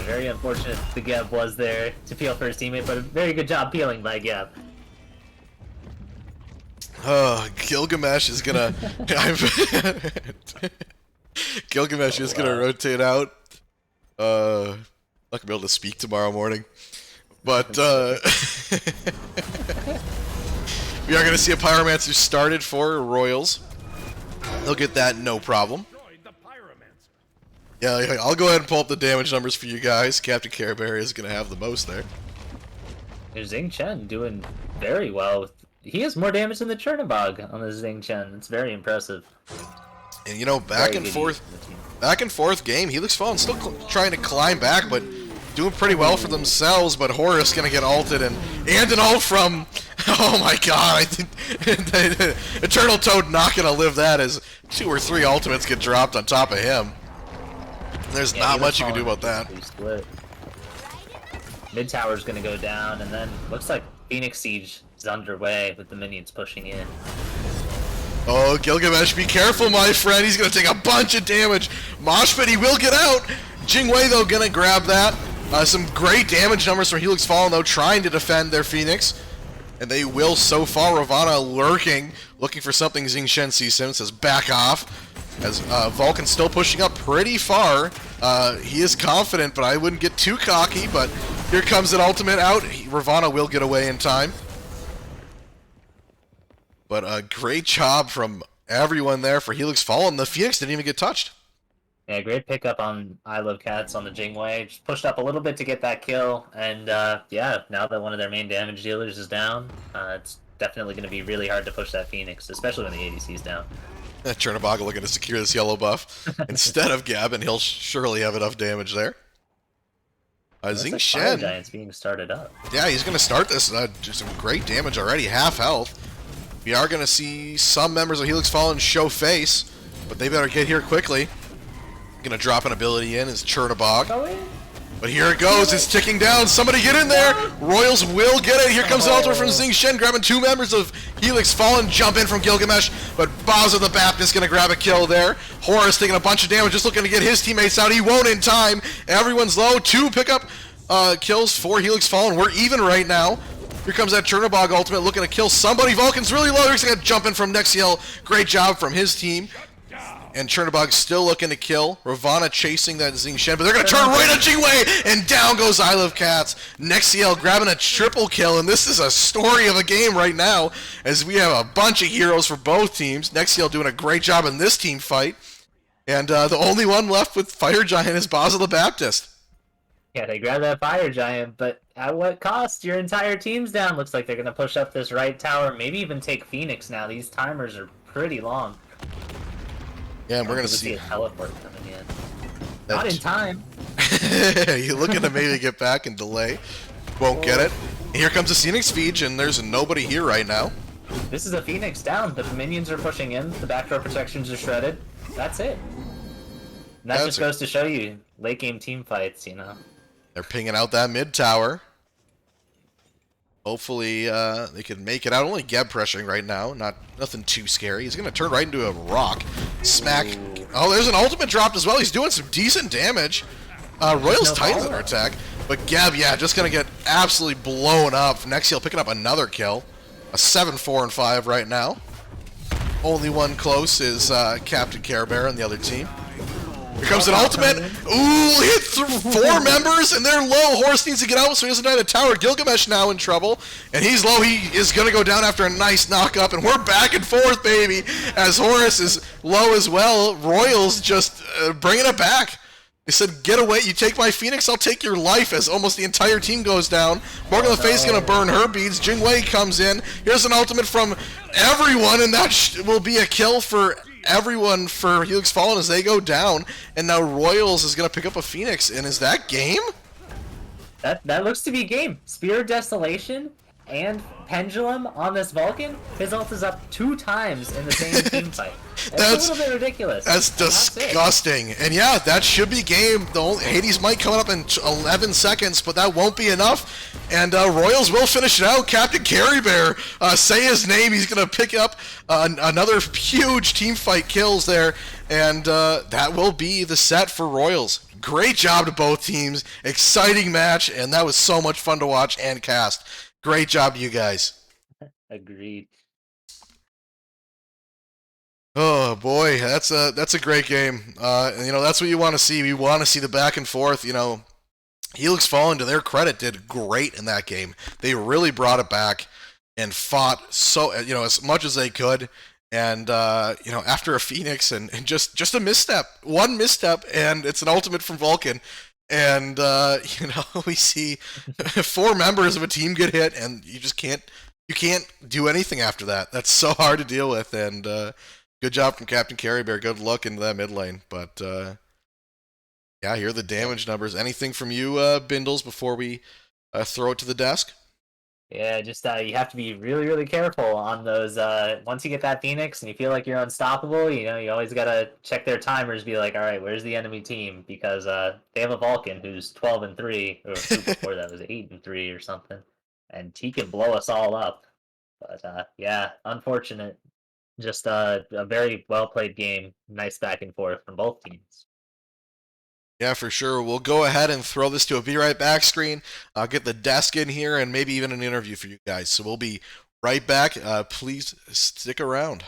Very unfortunate the Geb was there to peel for his teammate, but a very good job peeling by Geb. Gilgamesh is gonna... Gilgamesh is gonna rotate out. Not gonna be able to speak tomorrow morning. But, we are gonna see a Pyromancer started for Royals. They'll get that no problem. Yeah, I'll go ahead and pull up the damage numbers for you guys. Captain Care Bear is going to have the most there. There's Xingqian doing very well. He has more damage than the Chernobog on the Xingqian. It's very impressive. And you know, back and forth game, Helix Fallen still trying to climb back, but doing pretty well for themselves. But Horus going to get ulted, and an ult from... Oh my god, I think Eternal Toad not going to live that as 2 or 3 ultimates get dropped on top of him. There's not much you can do about that. Split. Mid tower's gonna go down, and then looks like Phoenix Siege is underway with the minions pushing in. Oh, Gilgamesh, be careful, my friend. He's gonna take a bunch of damage. Moshpit, he will get out. Jingwei, though, gonna grab that. Some great damage numbers from Helix Fallen, though, trying to defend their Phoenix. And they will so far. Ravana lurking, looking for something. Xingqian sees him, says back off. As Vulcan's still pushing up pretty far. He is confident, but I wouldn't get too cocky. But here comes an ultimate out. Ravana will get away in time. But a great job from everyone there for Helix Fallen. The Phoenix didn't even get touched. Yeah, great pickup on I Love Cats on the Jingwei. Just pushed up a little bit to get that kill. And yeah, now that one of their main damage dealers is down, it's definitely going to be really hard to push that Phoenix, especially when the ADC's down. Chernobog looking to secure this yellow buff instead of Gab, and he'll surely have enough damage there. Xingqian. Giant's being started up. Yeah, he's going to start this. Just some great damage already, half health. We are going to see some members of Helix Fallen show face, but they better get here quickly. Going to drop an ability in is Chernobog. Go in. But here it goes, it's ticking down, somebody get in there! Royals will get it, here comes an ultimate from Xingqian, grabbing 2 members of Helix Fallen, jump in from Gilgamesh, but Bowser the Baptist gonna grab a kill there. Horus taking a bunch of damage, just looking to get his teammates out, he won't in time. Everyone's low, 2 pickup kills for Helix Fallen, we're even right now. Here comes that Chernobog ultimate, looking to kill somebody. Vulcan's really low, he's gonna jump in from Nexiel, great job from his team. And Chernobog still looking to kill. Ravana chasing that Xingqian, but they're going to turn right on Jingwei, and down goes I Love Cats. Nexiel grabbing a triple kill, and this is a story of a game right now, as we have a bunch of heroes for both teams. Nexiel doing a great job in this team fight. And the only one left with Fire Giant is Basil the Baptist. Yeah, they grab that Fire Giant, but at what cost? Your entire team's down. Looks like they're going to push up this right tower, maybe even take Phoenix now. These timers are pretty long. Yeah, and we're going to see see a teleport coming in. Not in time. You're looking to maybe get back and delay. Won't get it. Here comes the Phoenix Siege, and there's nobody here right now. This is a Phoenix down. The minions are pushing in. The backdoor protections are shredded. That's it. And that just goes to show you late game team fights, you know. They're pinging out that mid tower. Hopefully they can make it out. Only Geb pressuring right now. Nothing too scary. He's going to turn right into a rock. Smack. Ooh. Oh, there's an ultimate dropped as well. He's doing some decent damage. Royals Titans under attack. But Geb, yeah, just going to get absolutely blown up. Nexiel picking up another kill. A 7-4 and 5 right now. Only one close is Captain Care Bear on the other team. Here comes an ultimate. Ooh, hit 4 members, and they're low. Horus needs to get out, so he doesn't die to tower. Gilgamesh now in trouble, and he's low. He is going to go down after a nice knock-up, and we're back and forth, baby, as Horus is low as well. Royals just bringing it back. They said, get away. You take my Phoenix, I'll take your life, as almost the entire team goes down. Morgan Le Fay is going to burn her beads. Jing Wei comes in. Here's an ultimate from everyone, and that will be a kill for everyone for Helix Fallen as they go down. And now Royals is going to pick up a Phoenix. And is that game? That looks to be game. Spear of Desolation and Pendulum on this Vulcan. His ult is up 2 times in the same team fight. That's a little bit ridiculous. That's disgusting. And yeah, that should be game. The only Hades might come up in 11 seconds, but that won't be enough. And Royals will finish it out. Captain Carry Bear, say his name. He's going to pick up another huge team fight kills there. And that will be the set for Royals. Great job to both teams. Exciting match, and that was so much fun to watch and cast. Great job to you guys. Agreed. Oh boy, that's a great game. And you know, that's what you want to see. We want to see the back and forth. You know, Helix Fallen, to their credit, did great in that game. They really brought it back and fought so, you know, as much as they could. And you know, after a Phoenix and just a misstep, one misstep, and it's an ultimate from Vulcan. And you know, we see 4 members of a team get hit, and you just can't do anything after that. That's so hard to deal with. And good job from Captain Carry Bear. Good luck into that mid lane. But yeah, here are the damage numbers. Anything from you, Bindles, before we throw it to the desk? Yeah, just you have to be really, really careful on those. Once you get that Phoenix and you feel like you're unstoppable, you know, you always gotta check their timers. Be like, all right, where's the enemy team? Because they have a Vulcan who's 12 and 3, or who before that was 8 and 3 or something, and he can blow us all up. But yeah, unfortunate. Just a very well played game. Nice back and forth from both teams. Yeah, for sure. We'll go ahead and throw this to a Be Right Back screen. I'll get the desk in here and maybe even an interview for you guys. So we'll be right back. Please stick around.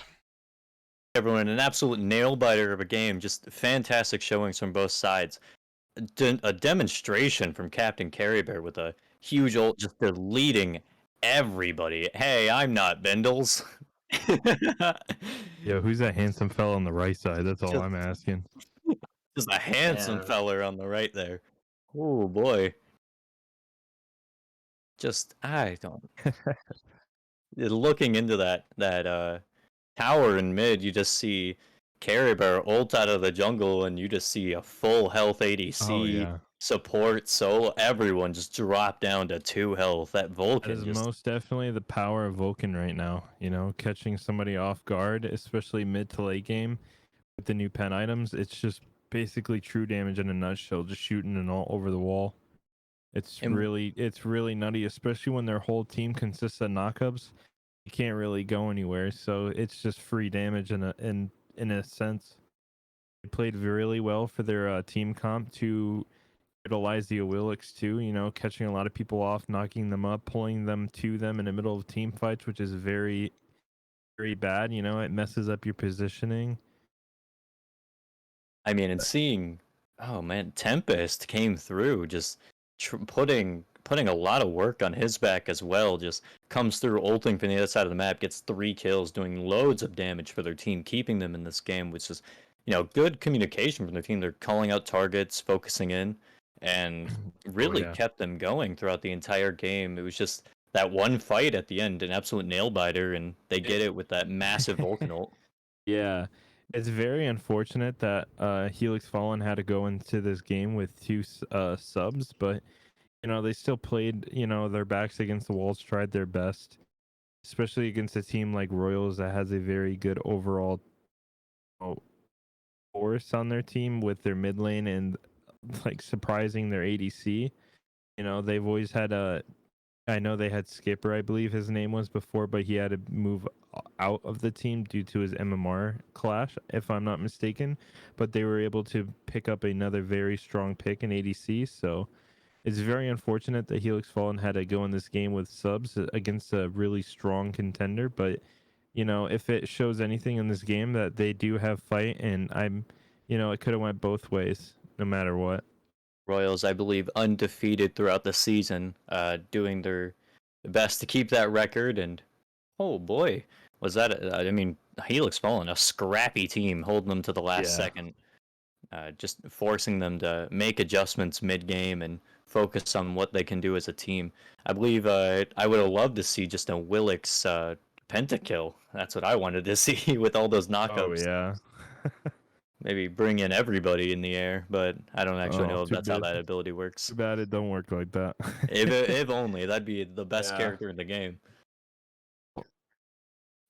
Everyone, an absolute nail-biter of a game. Just fantastic showings from both sides. A demonstration from Captain Carry Bear with a huge ult, just deleting everybody. Hey, I'm not Bindles. Yo, who's that handsome fella on the right side? That's all I'm asking. Just a handsome feller on the right there. Oh boy. Just I don't. Looking into that tower in mid, you just see Carry Bear ult out of the jungle, and you just see a full health ADC support. So everyone just dropped down to 2 health. That Vulcan is most definitely the power of Vulcan right now. You know, catching somebody off guard, especially mid to late game with the new pen items. It's just basically true damage in a nutshell, just shooting and all over the wall. It's really nutty, especially when their whole team consists of knockups. You can't really go anywhere, so it's just free damage in a sense. They played really well for their team comp to utilize the Helix too, you know, catching a lot of people off, knocking them up, pulling them to them in the middle of team fights, which is very, very bad. You know, it messes up your positioning. I mean, and seeing, oh man, Tempest came through, just putting a lot of work on his back as well. Just comes through, ulting from the other side of the map, gets 3 kills, doing loads of damage for their team, keeping them in this game, which is good communication from their team. They're calling out targets, focusing in, and really yeah. kept them going throughout the entire game. It was just that one fight at the end, an absolute nail biter, and they get it with that massive Vulcan ult. Yeah, it's very unfortunate that Helix Fallen had to go into this game with two subs, but they still played their backs against the walls, tried their best, especially against a team like Royals that has a very good overall force on their team with their mid lane and like surprising their ADC. They've always had I know they had Skipper, I believe his name was before, but he had to move out of the team due to his MMR clash, if I'm not mistaken. But they were able to pick up another very strong pick in ADC. So it's very unfortunate that Helix Fallen had to go in this game with subs against a really strong contender. But if it shows anything in this game, that they do have fight, and it could have went both ways, no matter what. Royals, I believe, undefeated throughout the season, doing their best to keep that record. And oh boy, was that? I mean, Helix Fallen, a scrappy team, holding them to the last second, just forcing them to make adjustments mid-game and focus on what they can do as a team. I believe I would have loved to see just a Willix pentakill. That's what I wanted to see with all those knockups. Oh yeah. Maybe bring in everybody in the air, but I don't actually know if too that's how bad. that ability works. Too bad it don't work like that. If only, that'd be the best Yeah. character in the game.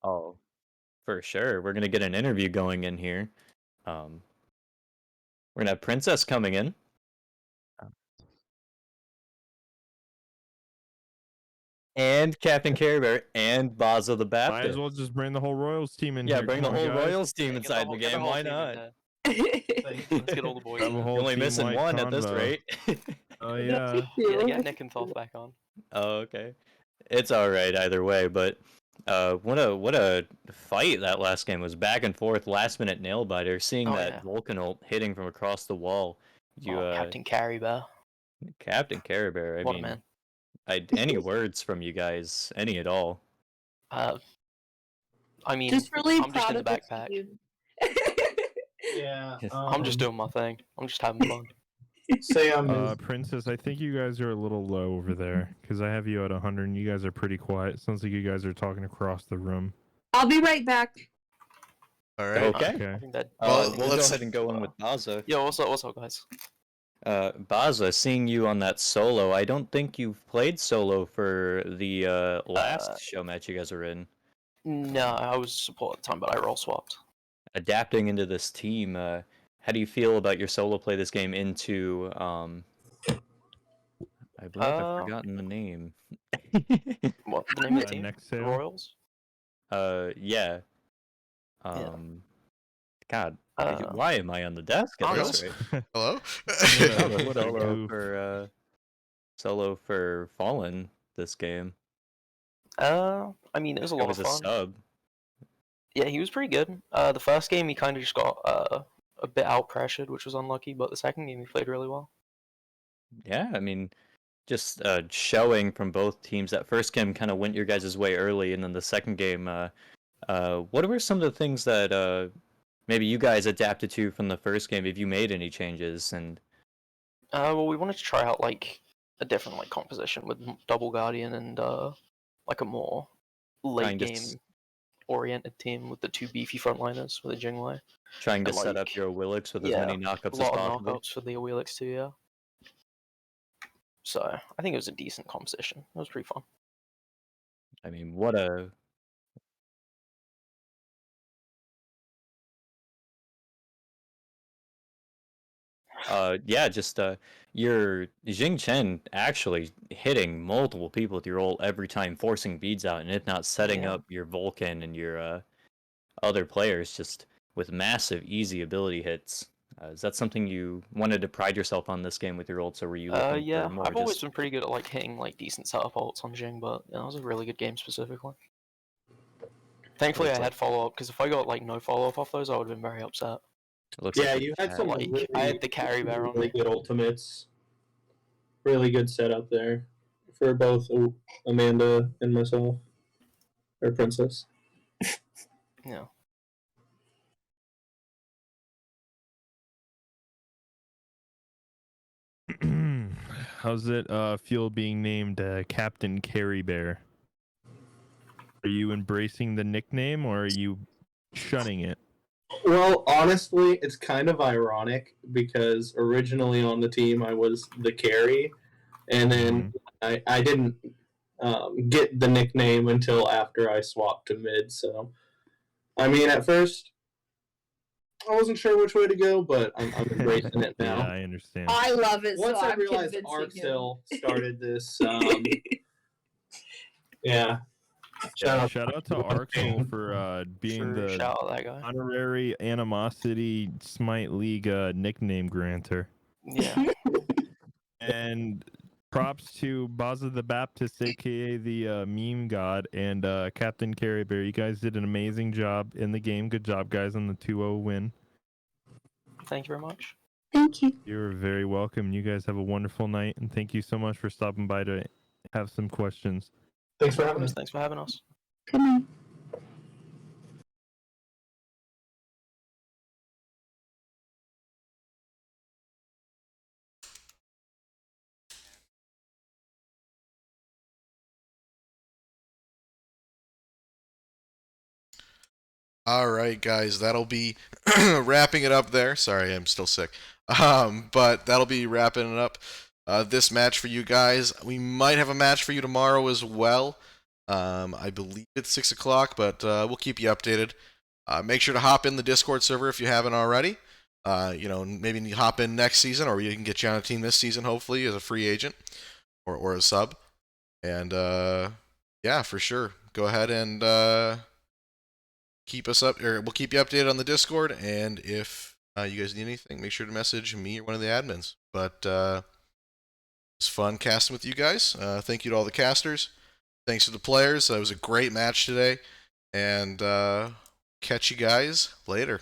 Oh, for sure. We're gonna get an interview going in here. We're gonna have Princess coming in. And Captain Care Bear and Baza the Might as Baptist. well just bring the whole Royals team in Yeah, here. bring the Come on, whole guys. Royals team inside the game. Why not? Let's get all the boys. Have a in. whole You're only missing team-wide one at this convo. rate. Oh yeah. Yeah, get Nick and Thoth back on. Oh, okay. It's all right either way, but what a fight that last game was. Back and forth, last minute nail biter. Seeing Oh, that yeah. Vulcan ult hitting from across the wall. Captain Carry Bear. Captain Care Bear. I What a mean, man. any words from you guys? Any at all? I mean, Just really I'm just proud in the of this backpack. team. Yeah. I'm just doing my thing. I'm just having fun. Sam is Princess, I think you guys are a little low over there because I have you at 100 and you guys are pretty quiet. Sounds like you guys are talking across the room. I'll be right back. All right. Okay. I think that. Well, We'll go let's- ahead and go in with Baza. Yo, what's up, guys? Baza, seeing you on that solo, I don't think you've played solo for the last show match you guys were in. No, I was support at the time, but I role swapped. Adapting into this team, how do you feel about your solo play this game into I believe I've forgotten the name. What, the name of the team? Next The sale. Royals? Yeah. Yeah. God, why am I on the desk at Oh, this no. rate? Hello. What a Solo goof. for solo for Fallen this game. I mean, it was a It lot was of a fun. sub. Yeah, he was pretty good. The first game he kind of just got a bit out pressured, which was unlucky. But the second game he played really well. Yeah, I mean, just showing from both teams. That first game kind of went your guys' way early, and then the second game, what were some of the things that maybe you guys adapted to from the first game? If you made any changes, and Well, we wanted to try out like a different like composition with double guardian and like a more late Trying to game oriented team with the two beefy frontliners with a Jingwei. trying to And, set up like, your Willix with as yeah, many A knockups as lot of possible. knockouts for the Helix too, yeah. So I think it was a decent composition. It was pretty fun. I mean, what a yeah, just your Jing Chen actually hitting multiple people with your ult every time, forcing beads out, and if not setting Yeah. up your Vulcan and your other players just with massive easy ability hits. Is that something you wanted to pride yourself on this game with your ults, or were you looking Yeah, for more I've always just been pretty good at like hitting like decent setup ults on Jing, but it was a really good game specifically. Thankfully, Looks I had follow up because if I got like no follow up off those, I would have been very upset. looks yeah. like You had some like, really, I had the carry bear on really me. good ultimates. Really good setup there for both Amanda and myself, or Princess. Yeah. How's it feel being named Captain Carry Bear? Are you embracing the nickname or are you shunning it? Well, honestly, it's kind of ironic because originally on the team I was the carry, and then I didn't get the nickname until after I swapped to mid. So, I mean, at first I wasn't sure which way to go, but I'm embracing it now. Yeah, I understand. I love it. Once so I I'm realized convincing Arxil him. started this, yeah. Shout out to Arxel for being Sure, the shout out that guy. honorary Animosity Smite League nickname granter. Yeah. And props to Baza the Baptist, aka the meme god, and Captain Carry Bear. You guys did an amazing job in the game. Good job, guys, on the 2-0 win. Thank you very much. Thank you. You're very welcome. You guys have a wonderful night, and thank you so much for stopping by to have some questions. Thanks for having us. Thanks for having us. Good night. All right, guys, that'll be wrapping it up there. Sorry, I'm still sick. But that'll be wrapping it up. This match for you guys. We might have a match for you tomorrow as well. I believe it's 6 o'clock, but we'll keep you updated. Make sure to hop in the Discord server if you haven't already. Maybe hop in next season, or you can get you on a team this season, hopefully, as a free agent or a sub. And yeah, for sure. Go ahead and keep us up, or we'll keep you updated on the Discord. And if you guys need anything, make sure to message me or one of the admins. But it was fun casting with you guys. Thank you to all the casters. Thanks to the players. It was a great match today. And catch you guys later.